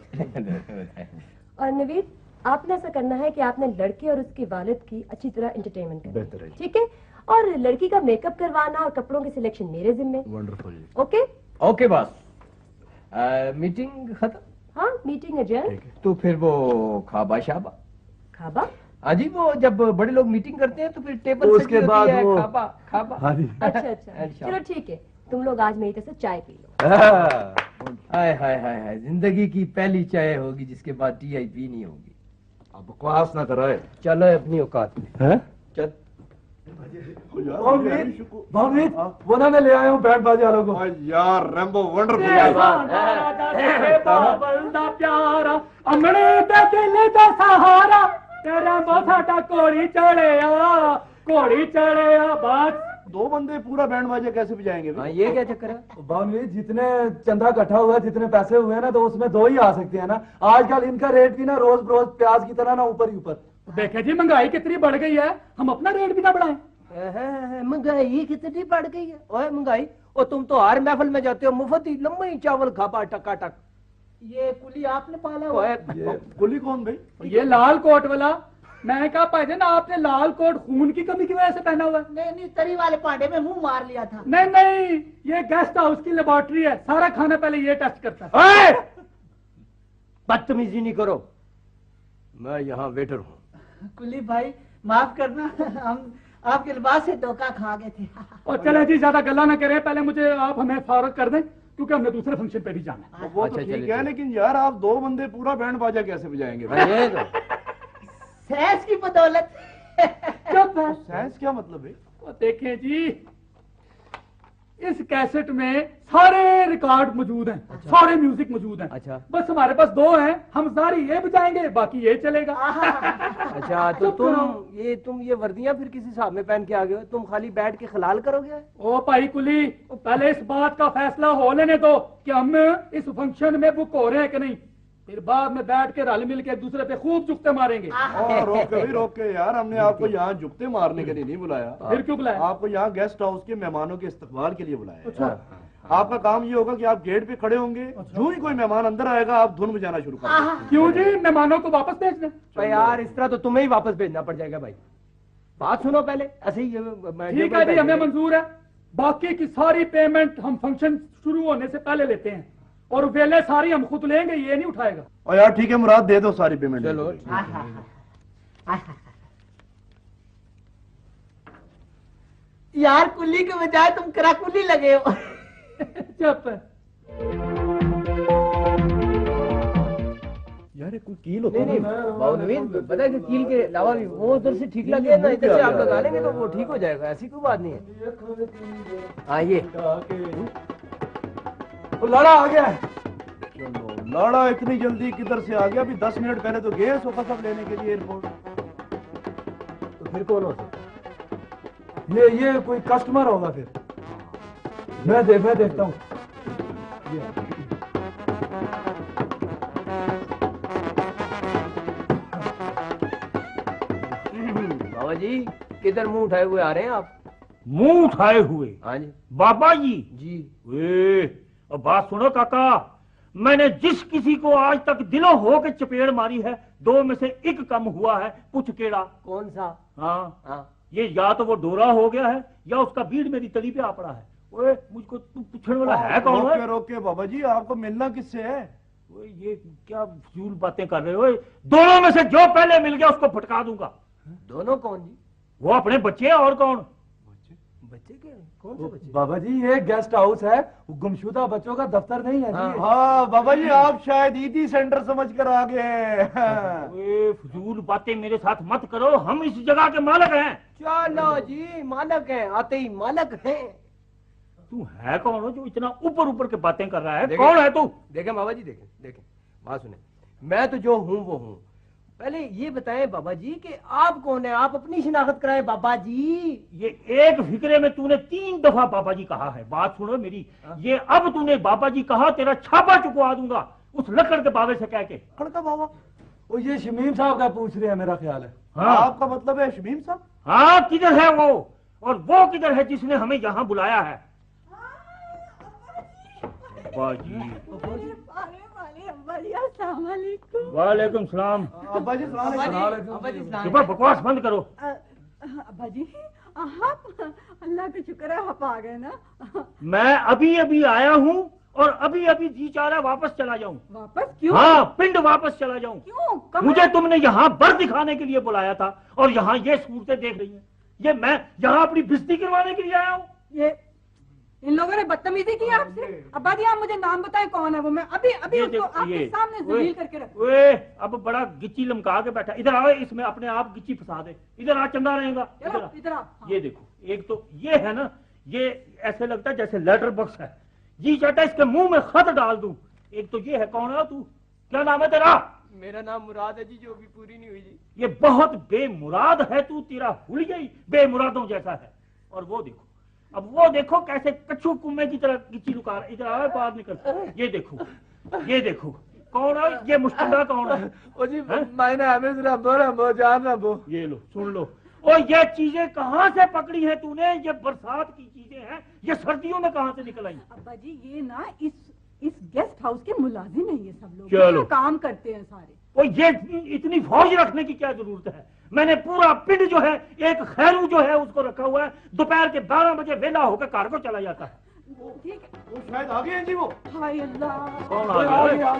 और नवीद, आपने ऐसा करना है कि आपने लड़के और उसके वालिद की अच्छी तरह एंटरटेनमेंट करनी बेहतर है। ठीक है? और लड़की का मेकअप करवाना और कपड़ों की सिलेक्शन मेरे जिम्मे। Wonderful. Okay? Okay boss. Meeting खत्म? हाँ, मीटिंग एडजर्न। तो फिर वो खाबा शाबा। खाबा? हाँ जी, वो जब बड़े लोग मीटिंग करते हैं तो फिर टेबल तो सजी उसके होती बाद है, वो- खाबा खाबा। हाँ जी। अच्छा अच्छा, चलो ठीक है, तुम लोग आज मेरी तरफ से चाय पी लो। हाय हाय हाय हाय, जिंदगी की पहली चाय होगी जिसके बाद TIP नहीं होगी। अब बकवास ना कराए। चलो अपनी औकात में। हैं? चल। भावनीत, वो ना मैं ले आया हूँ बैंड बाजे वालों को। यार रैम्बो वंडरफुल। प्यारा अंगड़े दे दा सहारा, तेरा मोथा कोड़ी चढ़े बस। 2 बंदे पूरा बैंड बाजा कैसे बजाएंगे हाँ, भाई? ये क्या चक्कर है? भावनीत, जितने चंदा इकट्ठा हुआ है, जितने पैसे हुए हैं ना, तो उसमें 2 ही आ सकते हैं ना। आजकल इनका रेट भी ना रोज बरोज प्याज की तरह ना ऊपर ही ऊपर। देखे जी, महंगाई कितनी बढ़ गई है, हम अपना रेट भी ना बढ़ाएं। महंगाई कितनी बढ़ गई है? ओए महंगाई, और तुम तो हर महफिल में जाते हो मुफ्त ही लम्बे ही चावल खापा टकाटक। ये कुली आपने पाला हुआ है? कुली कौन भाई? ये लाल कोट वाला, मैं कहा भाईजान आपने लाल कोट खून की कमी की वजह से पहना हुआ है। नहीं, तरी वाले पांडे में मुंह मार लिया था। नहीं, ये गेस्ट हाउस की लेबोरेटरी है, सारा खाना पहले ये टेस्ट करता है। बदतमीजी नहीं करो, मैं यहाँ वेटर हूँ। कुली भाई माफ करना, हम आपके लिबास से धोखा खा गए थे। और चले जी, ज्यादा गला ना करें, पहले मुझे आप हमें फारग कर दें, क्योंकि हमने दूसरे फंक्शन पे भी जाना है। वो तो अच्छा, ठीक चलिए, है, लेकिन यार आप 2 बंदे पूरा बैंड बाजा कैसे बजाएंगे भाई? हाँ, ये तो सैस की बदौलत। चुप है। साइंस क्या मतलब है? वो देखें जी, इस कैसेट में सारे रिकॉर्ड मौजूद हैं। अच्छा। सारे म्यूजिक मौजूद हैं। अच्छा। बस हमारे पास 2 हैं, हम सारी ये बजाएंगे, बाकी ये चलेगा। अच्छा, तो तुम ये वर्दियां फिर किस हिसाब में पहन के आ गए हो? तुम खाली बैठ के खलाल करोगे? ओ भाई कुली, पहले इस बात का फैसला हो लेने दो कि हम इस फंक्शन में बुक हो रहे हैं कि नहीं, फिर बाद में बैठ के रल मिल के एक दूसरे पे खूब जुगते मारेंगे। रोक के यार, हमने आपको यहाँ जुगते मारने के लिए नहीं बुलाया। फिर क्यों बुलाया? आपको यहाँ गेस्ट हाउस के मेहमानों के इस्तकबाल के लिए बुलाया है। आपका काम ये होगा कि आप गेट पे खड़े होंगे, जो ही कोई मेहमान अंदर आएगा आप धुन बजाना शुरू कर देंगे। क्यों जी, मेहमानों को वापस भेजना? भाई यार इस तरह तो तुम्हें ही वापस भेजना पड़ जाएगा भाई। बात सुनो पहले, ऐसे ही ठीक है जी, हमें मंजूर है। बाकी की सारी पेमेंट हम फंक्शन शुरू होने से पहले लेते हैं, और वेले सारी हम खुद लेंगे, ये नहीं उठाएगा। और यार ठीक है मुराद, दे दो सारी पेमेंट। चलो यार, कुल्ली के बजाय तुम कराकुली लगे हो। चुप। यार कोई कील होता नहीं बहुत नवीन, पता है कि कील के अलावा भी वो उधर से ठीक लगे ना, इधर से आप लगा लेंगे तो वो ठीक हो जाएगा, ऐसी कोई बात नहीं है। हाँ ये लाड़ा आ गया है। चलो लाड़ा इतनी जल्दी किधर से आ गया? अभी 10 मिनट पहले तो गए सोफा सब लेने के लिए एयरपोर्ट। तो फिर कौन हो सकता? ये कोई कस्टमर होगा फिर। मैं देखता हूँ। बाबा जी किधर मुंह उठाए हुए आ रहे हैं आप? मुंह उठाए हुए? हाँ जी। बाबा जी जी अब बात सुनो काका, मैंने जिस किसी को आज तक दिलों हो के चपेड़ मारी है, 2 में से 1 कम हुआ है। पूछ केड़ा? कौन सा? हाँ ये या तो वो डोरा हो गया है या उसका बीड़ मेरी तली पे आ पड़ा है। ओए मुझको तू पूछने वाला है कौन है? रोके बाबा जी, आपको मिलना किससे है? ओए ये क्या फजूल बातें कर रहे हो? दोनों में से जो पहले मिल गया उसको फटका दूंगा। दोनों कौन जी? वो अपने बच्चे और कौन? बच्चे के कौन से बच्चे? बाबा जी ये गेस्ट हाउस है, गुमशुदा बच्चों का दफ्तर नहीं है जी। हाँ बाबा जी, आप शायद ईदी सेंटर समझ कर आ गए। ओए फजूल बातें मेरे साथ मत करो, हम इस जगह के मालिक हैं। चलो जी, मालक हैं, आते ही मालक हैं। तू है कौन हो जो इतना ऊपर ऊपर के बातें कर रहा है? कौन है तू? देखें बाबा जी, देखें बात सुने, मैं तो जो हूँ वो हूँ। पहले ये बताएं बाबा जी कि आप कौन है, आप अपनी शिनाख्त कराएं बाबा जी। ये एक फिक्रे में तूने 3 दफा बाबा जी कहा है। बात सुनो मेरी, ये अब तूने बाबा जी कहा, तेरा छापा चुकवा दूंगा उस लकड़ के बाबे से कह के। खड़का बाबा, वो ये शमीम साहब का पूछ रहे हैं, मेरा ख्याल है। हाँ आपका मतलब है शमीम साहब? हाँ, किधर है वो, और वो किधर है जिसने हमें यहाँ बुलाया है? वालेकुम सलाम। अब्बा जी बकवास बंद करो। अब्बा जी आप, अल्लाह का शुक्र है आप आ गए ना। मैं अभी अभी आया हूँ और अभी अभी जी चाह रहा वापस चला जाऊँ। वापस क्यों? हाँ, पिंड वापस चला जाऊँ। क्यों? मुझे तुमने यहाँ बर दिखाने के लिए बुलाया था और यहाँ ये सूरतें देख रही हैं। ये मैं यहाँ अपनी बेइज्जती करवाने के लिए आया हूँ। ये इन लोगों ने बदतमीजी की आपसे। अब्बा जी आप मुझे नाम बताएं कौन है वो, मैं अभी अभी उसको आपके सामने जलील करके रखूं। ओए अब बड़ा गिच्ची लमका के बैठा। इधर आओ, इसमें अपने आप गिच्ची फंसा दे। इधर आ, चंदा रहेगा। इधर आ। ये देखो, एक तो ये है ना, ये ऐसे लगता है जैसे लेटर बॉक्स है। जी चाहता इसके मुंह में खत डाल दूं। एक तो ये है, कौन है तू? क्या नाम है तेरा? मेरा नाम मुराद है जी, जो भी पूरी नहीं हुई जी। ये बहुत बेमुराद है तू, तेरा हुलिया ही बेमुरादों जैसा है। और वो देखो, अब वो देखो कैसे कच्छू कुम्मे की तरह गिच्ची लुका रहा है। इधर आओ, बाहर निकल। ये देखो कौन है ये? मुश्तदा कौन है? ओ जी मैंने हमें रंबो जान रंबो। ये लो, सुन लो। और ये चीजें कहाँ से पकड़ी है तूने? ये बरसात की चीजें हैं, ये सर्दियों में कहाँ से निकल आई? अब्बा जी ये ना इस गेस्ट हाउस के मुलाजिम है ये सब लोग। चलो, काम करते हैं सारे। और ये इतनी फौज रखने की क्या जरूरत है? मैंने पूरा पिंड जो है, एक खैरू जो है उसको रखा हुआ है। दोपहर के 12 बजे वेला होकर कार को चला जाता है। ठीक है, वो शायद आ गए हैं जी। वो हाय अल्लाह, कौन आ गया?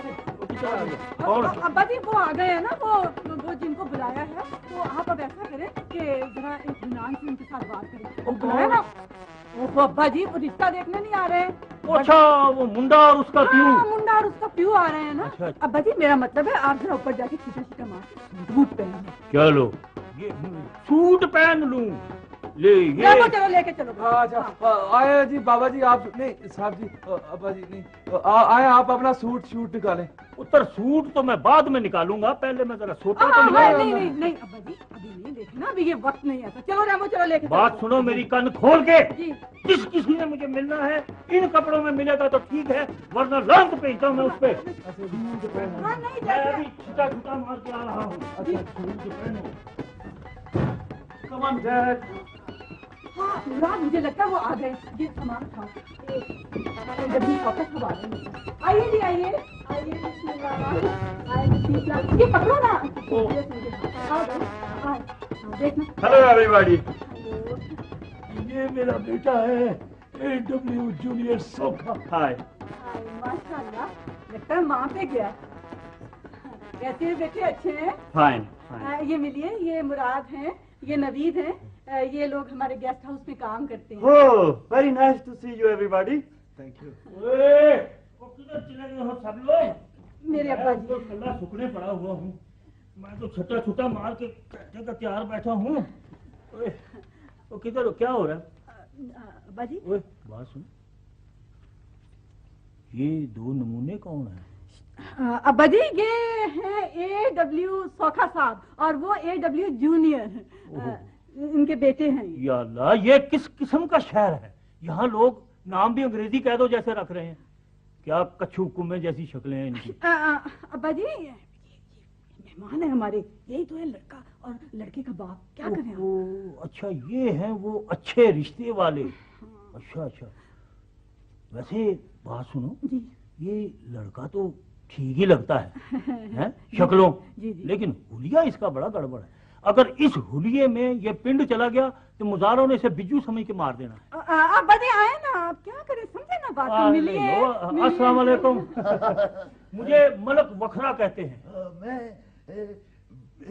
कौन? अब्बा जी वो आ गए हैं ना, वो जिनको बुलाया है। तो आप अब ऐसा करें कि जरा इत्मीनान से उनके साथ बात करें। वो बुलाया ना, वो अब्बा जी वो रिश्ता देखने नहीं आ रहे हैं। अच्छा, वो मुंडा और उसका प्यू। मुंडा और उसका प्यू आ रहे हैं ना। अच्छा। अब्बा जी मेरा मतलब है आप जरा ऊपर जाके छीटा मार के सूट पहन लो। चलो, ये सूट पहन लूं? ले ये चलो लेके चलो। अच्छा आए जी बाबा जी, आप नहीं साहब जी, अब्बा जी नहीं आए, आप अपना सूट निकालें। उत्तर सूट तो मैं बाद में निकालूंगा, पहले मैं जरा सोता तो नहीं अब्बा जी अभी नहीं देखना, अभी ये वक्त नहीं आता। चलो रेमो चलो लेके। बात सुनो मेरी, कान खोल के। जी। जिस किसी ने मुझे मिलना है इन कपड़ों में मिलेगा तो ठीक है, वरना रंग भेजता हूँ मैं उस पे। हाँ नहीं मैं अभी छुटा छुटा मार के आ रहा हूँ। अच्छा, हाँ मुराद, मुझे लगता है वो आ गए। ये सामान उठाओ। जल्दी वापस सब आ रहे हैं। आइए जी, आइए आइए। ये पकड़ो ना। देखना। हेलो एवरीबॉडी, ये मेरा बेटा है AW जूनियर सोखा। हाय। माशाल्लाह, लगता है माँ पे गया। कैसे हैं बेटे, अच्छे हैं? फाइन। ये मिलिए, ये मुराद हैं, ये नवीद हैं। ये लोग हमारे गेस्ट हाउस में काम करते हैं। Oh, very nice to see you everybody. Thank you. वो किधर चले गए हो सब लोग? मेरे अब्बा जी। तो कल्ला सुखने पड़ा हुआ हूँ, मैं तो छटा छुटा मार के कहते का तैयार बैठा हूँ। वो किधर, क्या हो रहा है? अब्बा जी। ओए बात सुन, ये दो नमूने कौन है? अब्बा जी, ये है AW सोखा साहब और वो AW जूनियर, इनके बेटे हैं। या अल्लाह, ये किस किस्म का शहर है? यहाँ लोग नाम भी अंग्रेजी कह दो जैसे रख रहे हैं। क्या कच्छू कुम्मे जैसी शक्लें हैं इनकी। अब्बा जी, ये मेहमान है हमारे, यही तो है लड़का और लड़के का बाप। क्या करें आप? अच्छा, ये हैं वो अच्छे रिश्ते वाले। अच्छा अच्छा, वैसे बात सुनो जी। ये लड़का तो ठीक ही लगता है, हैं? शक्लों। जी जी। लेकिन हुलिया इसका बड़ा गड़बड़ है। अगर इस हुलिये में ये पिंड चला गया तो मुजारों ने इसे बिज्जू समझ के मार देना। अब्बा जी आए ना, आप क्या करें, समझे ना बात को। मिलिए। अस्सलाम वालेकुम। मुझे मलक वखरा कहते हैं। मैं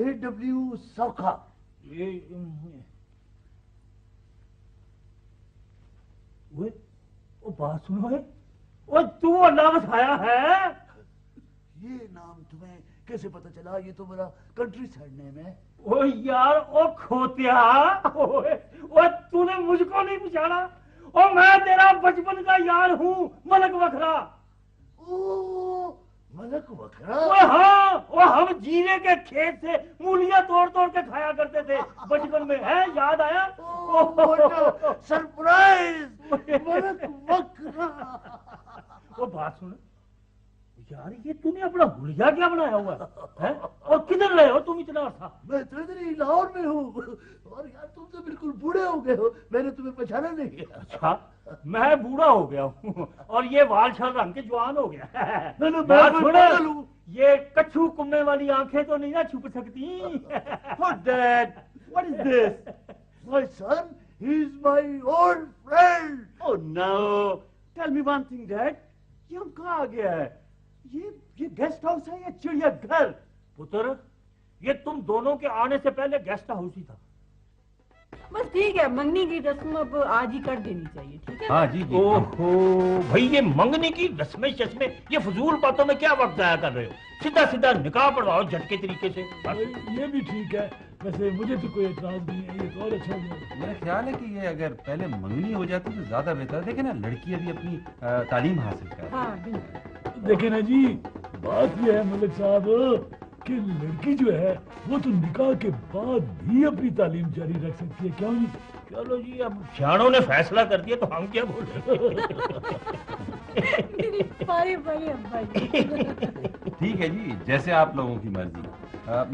AW सोखा। ये वो बात सुनो है, वो तू अल्लाह बसाया है। ये नाम तुम्हें कैसे पता चला? ये तो मेरा कंट्री साइड नेम है। ओ यार, ओ खोतिया, ओ तूने मुझको नहीं पहचाना? ओ मैं तेरा बचपन का यार हूँ, मलक वखरा। ओ मलक वखरा। ओ हाँ, ओ हम जीरे के खेत से मूलियां तोड़ तोड़ के खाया करते थे बचपन में, है? याद आया? सरप्राइज, मलक वखरा। वो बात सुन यार, ये तूने अपना हुलिया क्या बनाया हुआ है? और किधर रहे हो तुम इतना अर्सा? मैं तो इधर ही लाहौर में हूँ। और यार तुम तो बिल्कुल बूढ़े हो गए हो, मैंने तुम्हें पहचाना नहीं। अच्छा, मैं बूढ़ा हो गया हूँ और ये बाल छल रंग के जवान हो गया। बात सुनो, ये कच्छू कुम्मे वाली आंखें तो नहीं ना छुप सकती। What Dad? What is this? My son, he's my old friend. Oh no! Tell me one thing, Dad. ये हम कहाँ आ गया है? ये गेस्ट हाउस है या चिड़ियाघर? पुत्र, ये तुम दोनों के आने से पहले गेस्ट हाउस ही था। बस ठीक है, मंगनी की रस्म अब आज ही कर देनी चाहिए, ठीक है? हाँ जी जी। ओहो भाई, ये मंगनी की रस्में शस्में, ये फजूल बातों में क्या वक्त जाया कर रहे हो? सीधा सीधा निकाह पढ़वाओ झटके तरीके से। ये भी ठीक है, वैसे मुझे तो कोई एतराज नहीं है, ये तो और अच्छा है। मेरा ख्याल है कि ये अगर पहले मंगनी हो जाती तो ज्यादा बेहतर है। देखे ना, लड़की अभी अपनी तालीम हासिल कर रही है। हाँ बिल्कुल। देखे ना जी, बात यह है मलिक साहब कि लड़की जो है वो तो निकाह के बाद भी अपनी तालीम जारी रख सकती है। क्यों जी? चलो जी, अब सियाणों ने फैसला कर दिया तो हम क्या बोले। मेरी पारी पारी अब्बा जी। ठीक है जी, जैसे आप लोगों की मर्जी।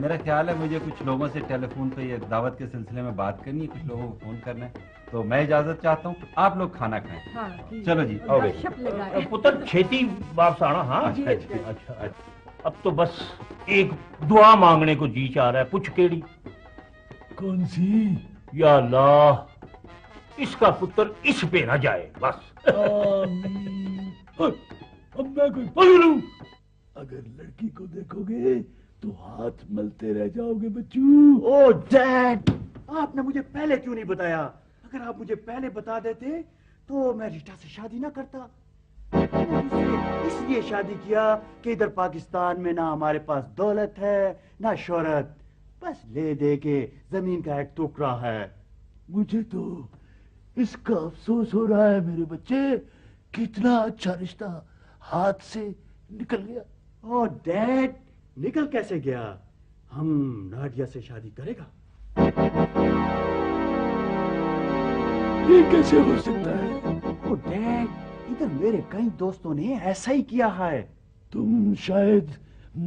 मेरा ख्याल है मुझे कुछ लोगों से टेलीफोन पे ये दावत के सिलसिले में बात करनी है, कुछ लोगों को फोन करना है, तो मैं इजाजत चाहता हूँ। आप लोग खाना खाएं। हाँ, ठीक चलो जी, है। आओ शप लगाए। पुत्र छेती वापस आना। हाँ अच्छा अच्छा। अच्छा, अब तो बस एक दुआ मांगने को जी चाह रहा है। पूछ केड़ी? कौन सी? या अल्लाह, इसका पुत्र इस पे ना जाए बस। आमीन। अब मैं कोई पागल हूँ? अगर लड़की को देखोगे तो हाथ मलते रह जाओगे बच्चू। ओ डैड, आपने मुझे पहले क्यों नहीं बताया? अगर आप मुझे पहले बता देते तो मैं रीटा से शादी ना करता। मैंने इसलिए शादी किया कि इधर पाकिस्तान में ना हमारे पास दौलत है ना शोहरत, बस ले दे के जमीन का एक टुकड़ा है। मुझे तो इसका अफसोस हो रहा है मेरे बच्चे, कितना अच्छा रिश्ता हाथ से निकल गया। ओ डैड, निकल कैसे गया? हम नाडिया से शादी करेगा। ये कैसे हो सकता है? ओ डैड, इधर मेरे कई दोस्तों ने ऐसा ही किया है। तुम शायद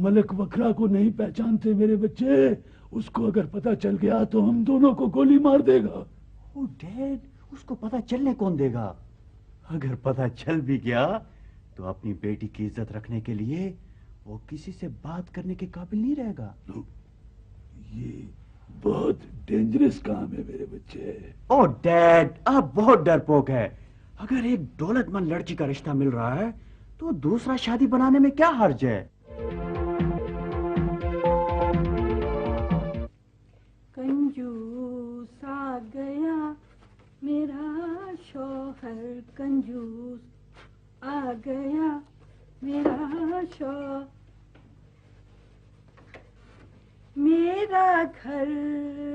मलक वखरा को नहीं पहचानते मेरे बच्चे, उसको अगर पता चल गया तो हम दोनों को गोली मार देगा। ओ डैड, उसको पता चलने कौन देगा? अगर पता चल भी गया तो अपनी बेटी की इज्जत रखने के लिए वो किसी से बात करने के काबिल नहीं रहेगा। ये बहुत डेंजरस काम है मेरे बच्चे। ओ डैड, आप बहुत डरपोक है। अगर एक दौलतमंद लड़की का रिश्ता मिल रहा है तो दूसरा शादी बनाने में क्या हर्ज है? कंजूस आ गया मेरा शौहर, कंजूस आ गया मेरा शौहर, मेरा घर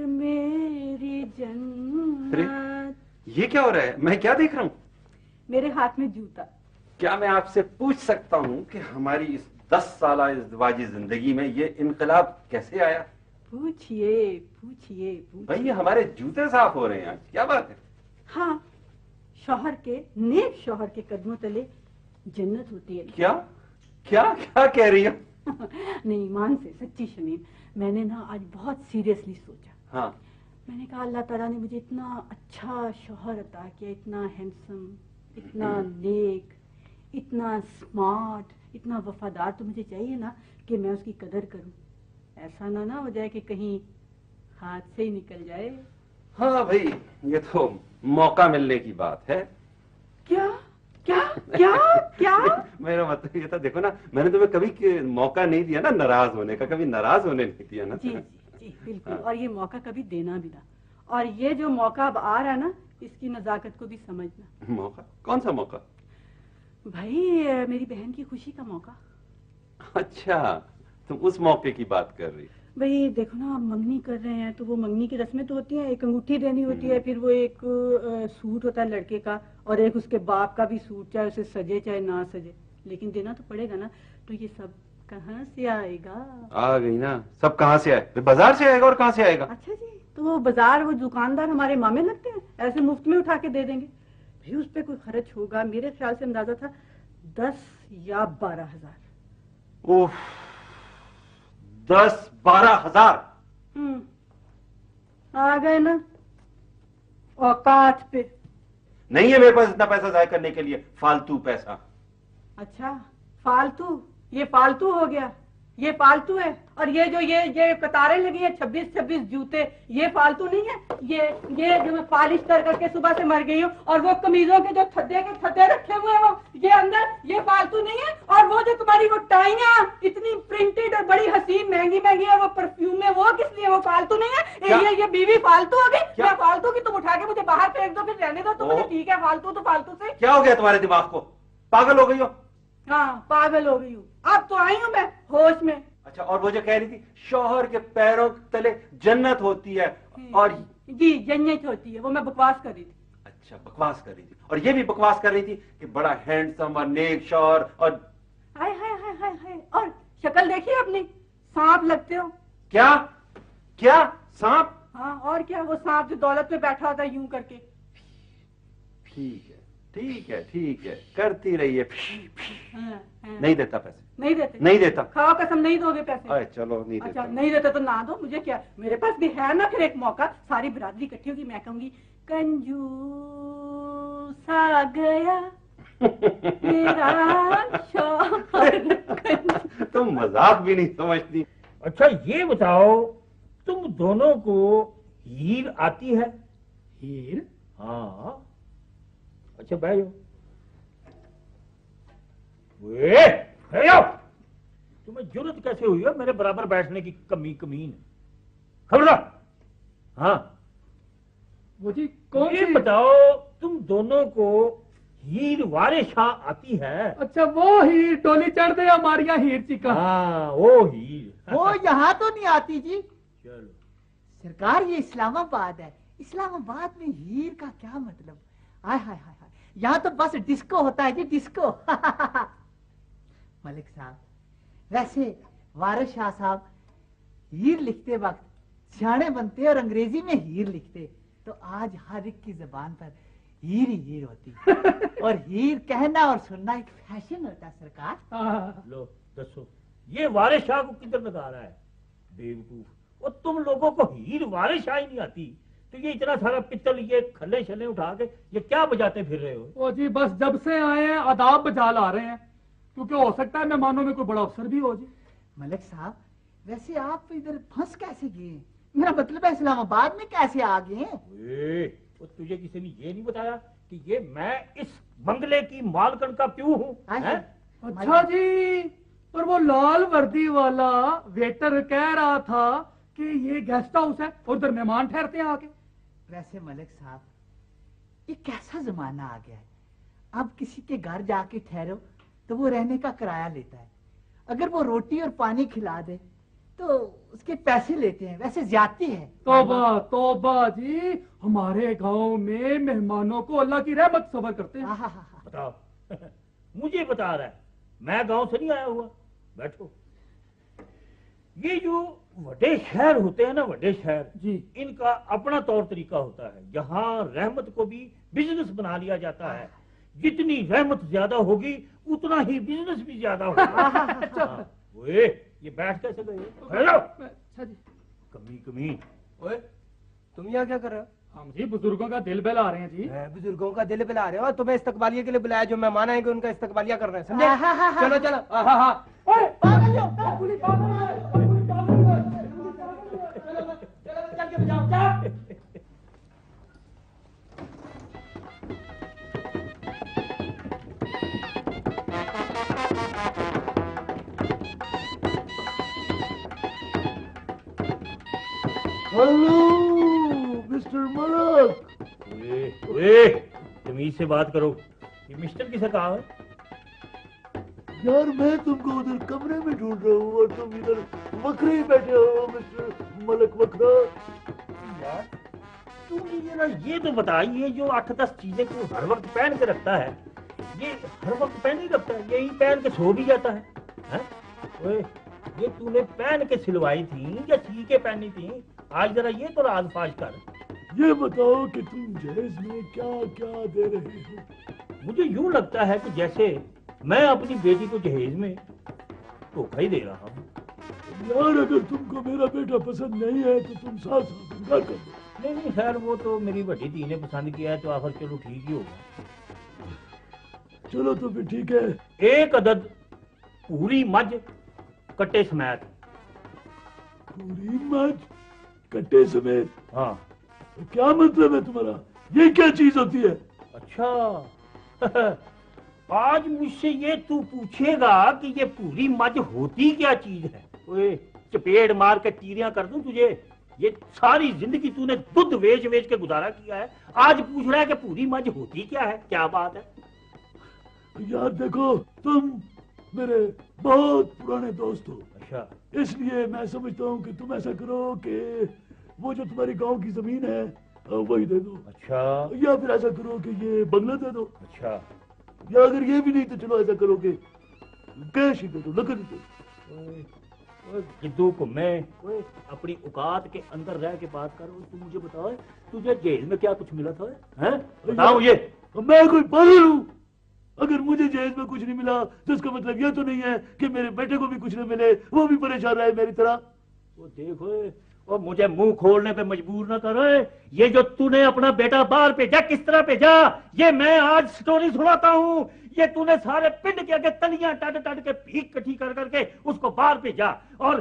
मेरी जन्नत। ये क्या हो रहा है? मैं क्या देख रहा हूँ? मेरे हाथ में जूता। क्या मैं आपसे पूछ सकता हूँ कि हमारी इस 10 साल इज़्दिवाजी जिंदगी में ये इनकलाब कैसे आया? पूछिए पूछिए पूछिए। भाई ये हमारे जूते साफ हो रहे हैं आज, क्या बात है? हाँ, शौहर के, नेक शौहर के कदमों तले जन्नत होती है। क्या क्या क्या कह रही हो? नहीं, ईमान से, सच्ची शमीम, मैंने ना आज बहुत सीरियसली सोचा। हाँ। मैंने कहा अल्लाह ताला ने मुझे इतना अच्छा शौहर अता किया, इतना हैंडसम, इतना नेक, इतना स्मार्ट, इतना वफादार, तो मुझे चाहिए ना कि मैं उसकी कदर करूं। ऐसा ना हो जाए कि कहीं हाथ से ही निकल जाए। हाँ भाई, ये तो मौका मिलने की बात है। क्या क्या क्या क्या? मेरा मतलब ये था, देखो ना, मैंने तुम्हें कभी मौका नहीं दिया ना नाराज होने का, कभी नाराज होने नहीं दिया ना। जी जी जी बिल्कुल। और ये मौका कभी देना भी ना, और ये जो मौका अब आ रहा है ना, इसकी नजाकत को भी समझना। मौका? कौन सा मौका? भाई मेरी बहन की खुशी का मौका। अच्छा, तुम उस मौके की बात कर रही? भाई देखो ना, आप मंगनी कर रहे हैं तो वो मंगनी की रस्में तो होती हैं, एक अंगूठी देनी होती है, फिर वो एक सूट होता है लड़के का, और एक उसके बाप का भी सूट, चाहे उसे सजे चाहे ना सजे, लेकिन देना तो पड़ेगा ना। तो ये सब कहाँ से आएगा? आ गई ना, सब कहाँ से आए? बाजार से आएगा। और कहाँ से आएगा? अच्छा जी, तो वो बाजार, वो दुकानदार हमारे मामे लगते हैं, ऐसे मुफ्त में उठा के दे देंगे? भाई उस पर कोई खर्च होगा, मेरे ख्याल से अंदाजा था 10 या 12 हजार। उफ, 10-12 हजार? आ गए ना औकात पे। नहीं है मेरे पास इतना पैसा जाया करने के लिए, फालतू पैसा। अच्छा, फालतू? ये फालतू हो गया, ये फालतू है। और ये जो ये कतारें लगी है, 26-26 जूते, ये फालतू नहीं है? ये जो मैं पॉलिश कर करके सुबह से मर गई हूँ, और वो कमीजों के जो थद्दे के थद्दे रखे हुए हैं, वो ये अंदर, ये फालतू नहीं है? और वो जो तुम्हारी वो टाइयां इतनी प्रिंटेड और बड़ी हसीन महंगी महंगी, और वो परफ्यूम है, वो किस लिए? वो फालतू नहीं है? ये बीवी फालतू हो गई? मैं फालतू की? तुम उठा के मुझे बाहर फेंक दो, फिर रहने दो, तो मुझे ठीक है, फालतू तो फालतू से। क्या हो गया तुम्हारे दिमाग को? पागल हो गई हो? हाँ, पागल हो गई हूँ। अब तो आई हूँ मैं होश में। अच्छा, और वो जो कह रही थी शौहर के पैरों तले जन्नत होती है, और जी जन्नत होती है, वो मैं बकवास कर रही थी। अच्छा, बकवास कर रही थी। और ये भी बकवास कर रही थी कि बड़ा हैंडसम और नेक शौहर, और हाय हाय हाय हाय हाय, और शक्ल देखिए अपनी, सांप लगते हो। क्या क्या? सांप? हाँ, और क्या, वो सांप जो दौलत पे बैठा होता है यूं करके। ठीक है ठीक है ठीक है, करती रहिए। हाँ, नहीं देता पैसे? नहीं देते? नहीं देता। खाओ कसम, नहीं दोगे पैसे? अरे चलो, नहीं अच्छा, देता। नहीं देते तो ना दो, मुझे क्या, मेरे पास भी है ना फिर एक मौका, सारी बिरादरी इकट्ठी होगी, मैं कहूंगी कंजूस आ गया मेरा शौहर। तुम मजाक भी नहीं समझती। अच्छा ये बताओ, तुम दोनों को हीर आती है? हीर? हाँ। अच्छा बैठो। वे जाओ, तुम्हें जरूरत कैसे हुई है मेरे बराबर बैठने की? कमीन खबरदार। हाँ, वो जी कौन ये सी? बताओ, तुम दोनों को हीर वारे शाह आती है? अच्छा, वो हीर डोली चढ़ दे हमारी यहाँ हीर चिका। हाँ, वो हीर। वो यहाँ तो नहीं आती जी। चलो सरकार, ये इस्लामाबाद है, इस्लामाबाद में हीर का क्या मतलब? हाय हाय हाय हाय, यहाँ तो बस डिस्को होता है जी, डिस्को। मलिक साहब, वैसे वारिस शाह साहब हीर लिखते वक्त सियाने बनते और अंग्रेजी में हीर लिखते तो आज हर एक की जुबान पर हीर ही हीर होती। और हीर कहना और सुनना एक फैशन होता है सरकार। लो दसो, ये वारिस शाह को किधर लगा रहा है? बेवकूफ, वो तुम लोगों को हीर वारिस शाह ही नहीं आती, तो ये इतना सारा पित्तल, ये खल्ले शल्ले उठा के ये क्या बजाते फिर रहे हो? ओ जी बस जब से आए हैं आदाब बजा ला रहे हैं, क्योंकि हो सकता है मेहमानों में कोई बड़ा अफसर भी हो जी। मलिक साहब, वैसे आप इधर फंस कैसे गए? मेरा मतलब है इस्लामाबाद में कैसे आ गए? तो तुझे किसी ने ये नहीं बताया कि ये मैं इस बंगले की मालकन का प्यू हूँ? अच्छा जी, पर वो लाल वर्दी वाला वेटर कह रहा था कि ये गेस्ट हाउस है और उधर मेहमान ठहरते हैं आके। वैसे मलिक साहब, ये कैसा जमाना आ गया है? अब किसी के घर जाके ठहरो तो वो रहने का किराया लेता है, अगर वो रोटी और पानी खिला दे तो उसके पैसे लेते हैं। वैसे ज्यादती है। तौबा तौबा जी, हमारे गांव में मेहमानों को अल्लाह की रहमत सबर करते हैं। बताओ मुझे बता रहा है, मैं गांव से नहीं आया हुआ। बैठो। ये जो बड़े शहर होते हैं ना, बड़े शहर जी, इनका अपना तौर तरीका होता है। यहाँ रहमत को भी बिजनेस बना लिया जाता है। जितनी रहमत ज्यादा होगी उतना ही बिजनेस भी ज्यादा होगा। ओए, ये बैठ कैसे गए? अच्छा जी। कमी। ओए, तुम यहाँ क्या कर रहे हो? हम जी बुजुर्गों का दिल बहला रहे हैं जी। बुजुर्गों का दिल बहला रहे हो? तुम्हें इस्तकबालिया के लिए बुलाया, जो मेहमान आएंगे उनका इस्तकबालिया कर रहे हैं, समझे? चलो चलो। Hello mister Malak. तमीज से बात करो। ये मिस्टर किसे कहा है? यार मैं तुमको उधर कमरे में ढूंढ रहा हूँ और तुम इधर वखरे ही बैठे हो मिस्टर मलक वखरा। यार तू ये तो बता, ये जो 8-10 चीजें तू हर वक्त पहन के रखता है, ये हर वक्त पहन ही रखता है? यही पहन के सो भी जाता है? ओए, ये तूने पहन के सिलवाई थी या सी के पहनी थी? आज जरा ये तो राज फाश कर। ये बताओ कि तुम जहेज में क्या क्या दे रहे हो? मुझे यूं लगता है कि जैसे मैं अपनी बेटी को जहेज में धोखा ही दे रहा हूँ। यार अगर तुमको मेरा बेटा पसंद नहीं है तो तुम साथ इनकार कर दो। नहीं खैर, वो तो मेरी बड़ी धी ने पसंद किया है तो आखिर चलो ठीक ही होगा। चलो तो फिर ठीक है। एक अदद पूरी मझ कट्टे समेत। पूरी मझ कट्टे समेत? हाँ। तो क्या मतलब है तुम्हारा? ये क्या चीज होती है? अच्छा आज मुझसे ये तू पूछेगा कि ये पूरी मझ होती क्या चीज है? ओए, चपेड़ मार के तीरियां कर दूं तुझे। ये सारी जिंदगी तूने दूध बेच बेच के गुजारा किया है, आज पूछ रहा है कि पूरी मझ होती क्या है? क्या बात है? यार देखो, तुम मेरे बहुत पुराने दोस्त हो। अच्छा। इसलिए मैं समझता हूँ कि तुम ऐसा करो कि वो जो तुम्हारी गांव की जमीन है वही दे दो। अच्छा। या फिर ऐसा करो कि ये बंगला दे दो। अच्छा। या अगर ये भी नहीं तो चलो ऐसा करो कि कैश ही दे दो, नकद दे दो। जिद्दू को मैं अपनी औकात के अंदर रह के बात कर। तू मुझे बताओ, तुझे जेल में क्या कुछ मिला था? हैं? बताओ ये। मैं कोई पागल हूँ? अगर मुझे जेल में कुछ नहीं मिला तो इसका मतलब ये तो नहीं है कि मेरे बेटे को भी कुछ नहीं मिले, वो भी परेशान रहे मेरी तरह। वो देखो, और मुझे मुंह खोलने पे मजबूर ना करो। ये जो तूने अपना बेटा बाहर भेजा, किस तरह भेजा, ये मैं आज स्टोरी सुनाता हूँ। ये तूने सारे पिंड के आगे तलियां टट टट के भीख इकट्ठी कर करके उसको बाहर भेजा और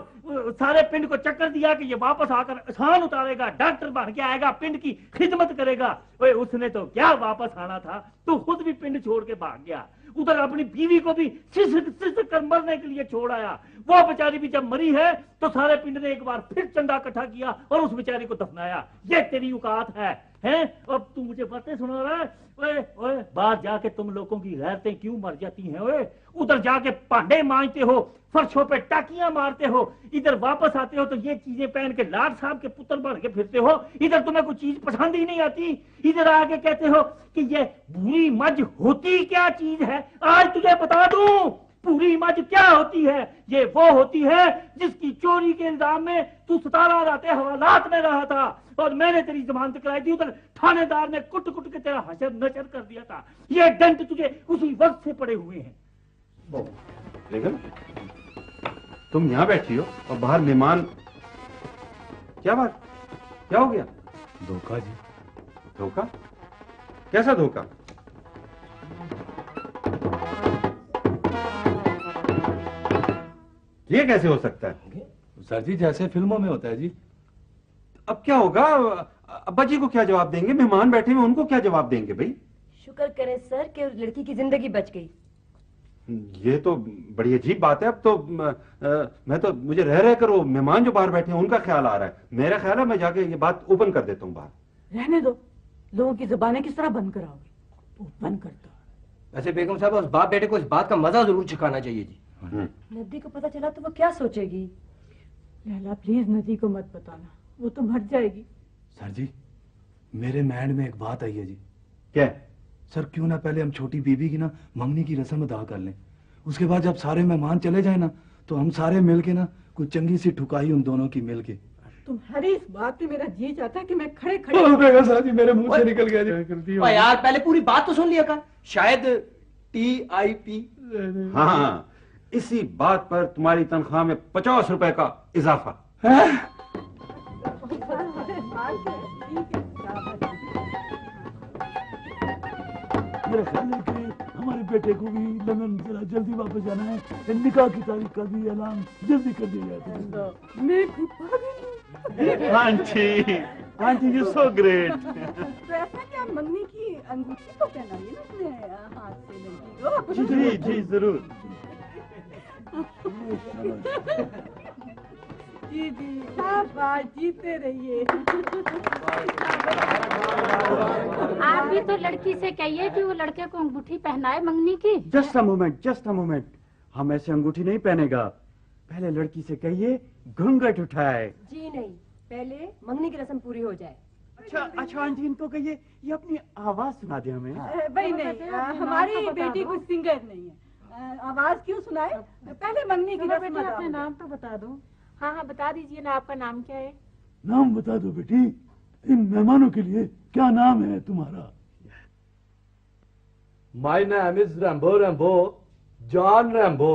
सारे पिंड को चक्कर दिया कि ये वापस आकर आसान उतारेगा, डॉक्टर बन के आएगा, पिंड की खिदमत करेगा। ओए, उसने तो क्या वापस आना था, तू खुद भी पिंड छोड़ के भाग गया। उधर अपनी बीवी को भी सिसक कर मरने के लिए छोड़ आया। वो बेचारी भी जब मरी है तो सारे पिंड ने एक बार फिर चंदा इकट्ठा किया और उस बेचारी को दफनाया। ये तेरी औकात है? हैं? अब तू मुझे बातें सुना रहा है? ओए ओए, बाहर जाके तुम लोगों की गैरतें क्यों मर जाती हैं? ओए, उधर जाके भांडे मांजते हो, फर्शों पे टाकियां मारते हो, इधर वापस आते हो तो ये चीजें पहन के लाट साहब के पुत्र बन के फिरते हो। इधर तुम्हें कोई चीज पसंद ही नहीं आती, इधर आके कहते हो कि ये बुरी मझ होती क्या चीज है। आज तुझे बता दूं, पूरी मझ क्या होती है। ये वो होती है जिसकी चोरी के इल्जाम में तू 17 रातें हवालात में रहा था और मैंने तेरी जमानत कराई थी। उधर थानेदार ने कुट कुट के तेरा हशर नशर कर दिया था। ये डंट तुझे उसी वक्त से पड़े हुए हैं। बेगम, तुम यहाँ बैठी हो और बाहर मेहमान। क्या बात, क्या हो गया? धोखा जी। धोखा? कैसा धोखा? ये कैसे हो सकता है? सर जी जैसे फिल्मों में होता है जी। अब क्या होगा? अब्बा जी को क्या जवाब देंगे? मेहमान बैठे हुए उनको क्या जवाब देंगे भाई? शुक्र करें सर कि उस लड़की की जिंदगी बच गई। ये तो बड़ी अजीब बात है। अब तो मैं तो मुझे रह कर वो मेहमान जो बाहर बैठे हैं उनका ख्याल आ रहा है। मेरा ख्याल है मैं जाके ये बात ओपन कर देता हूँ बाहर। रहने दो, लोगों की जुबानें किस तरह बंद कराओगे? वो बंद कर दो। वैसे बेगम साहब उस बाप बेटे को इस बात का मजा जरूर चखाना चाहिए जी। नदी को पता चला तो वो क्या सोचेगी? लैला प्लीज नदी को मत बताना, वो तो मर जाएगी। सर जी मेरे माइंड में एक बात आई है जी। क्या? सर क्यों ना पहले हम छोटी बीबी की ना मंगनी की रस्म अदा कर लें, उसके बाद जब सारे मेहमान चले जाए ना तो हम सारे मिलके ना कुछ चंगी सी ठुकाई उन दोनों की मिलके। तुम्हारी इस बात पे मेरा जी चाहता है कि मैं खड़े खड़े सर जी मेरे मुंह से निकल गया जी। यार पहले पूरी बात तो सुन लिया कर। शायद TIP। हाँ, इसी बात पर तुम्हारी तनख्वाह में 50 रुपए का इजाफा। मेरा ख्याल है कि हमारे बेटे को भी लंदन जरा जल्दी वापस जाना है। निकाह की तारीख का भी ऐलान जल्दी कर दिया जाए। मैं खुद आंटी यू सो ग्रेट। तो ऐसा क्या मंगनी की अंगूठी को पहनाइए ना अपने हाथ से लड़की को। जी जी जरूर। जी जी शाबाश, जीते रहिए। आप भी तो लड़की से कहिए कि वो लड़के को अंगूठी पहनाए मंगनी की। Just a moment. हम ऐसे अंगूठी नहीं पहनेगा। पहले लड़की से कहिए घूंघट उठाए। जी नहीं, पहले मंगनी की रस्म पूरी हो जाए। अच्छा आंटी इनको कहिए ये अपनी आवाज सुना दे हमें। भाई नहीं, हमारी बेटी कोई सिंगर नहीं है। आवाज क्यों सुनाए? पहले मंगनी की रस्म। अपना नाम तो बता दो। हाँ बता दीजिए ना, आपका नाम क्या है? नाम बता दो बेटी, इन मेहमानों के लिए क्या नाम है तुम्हारा? My name is Rambo John Rambo.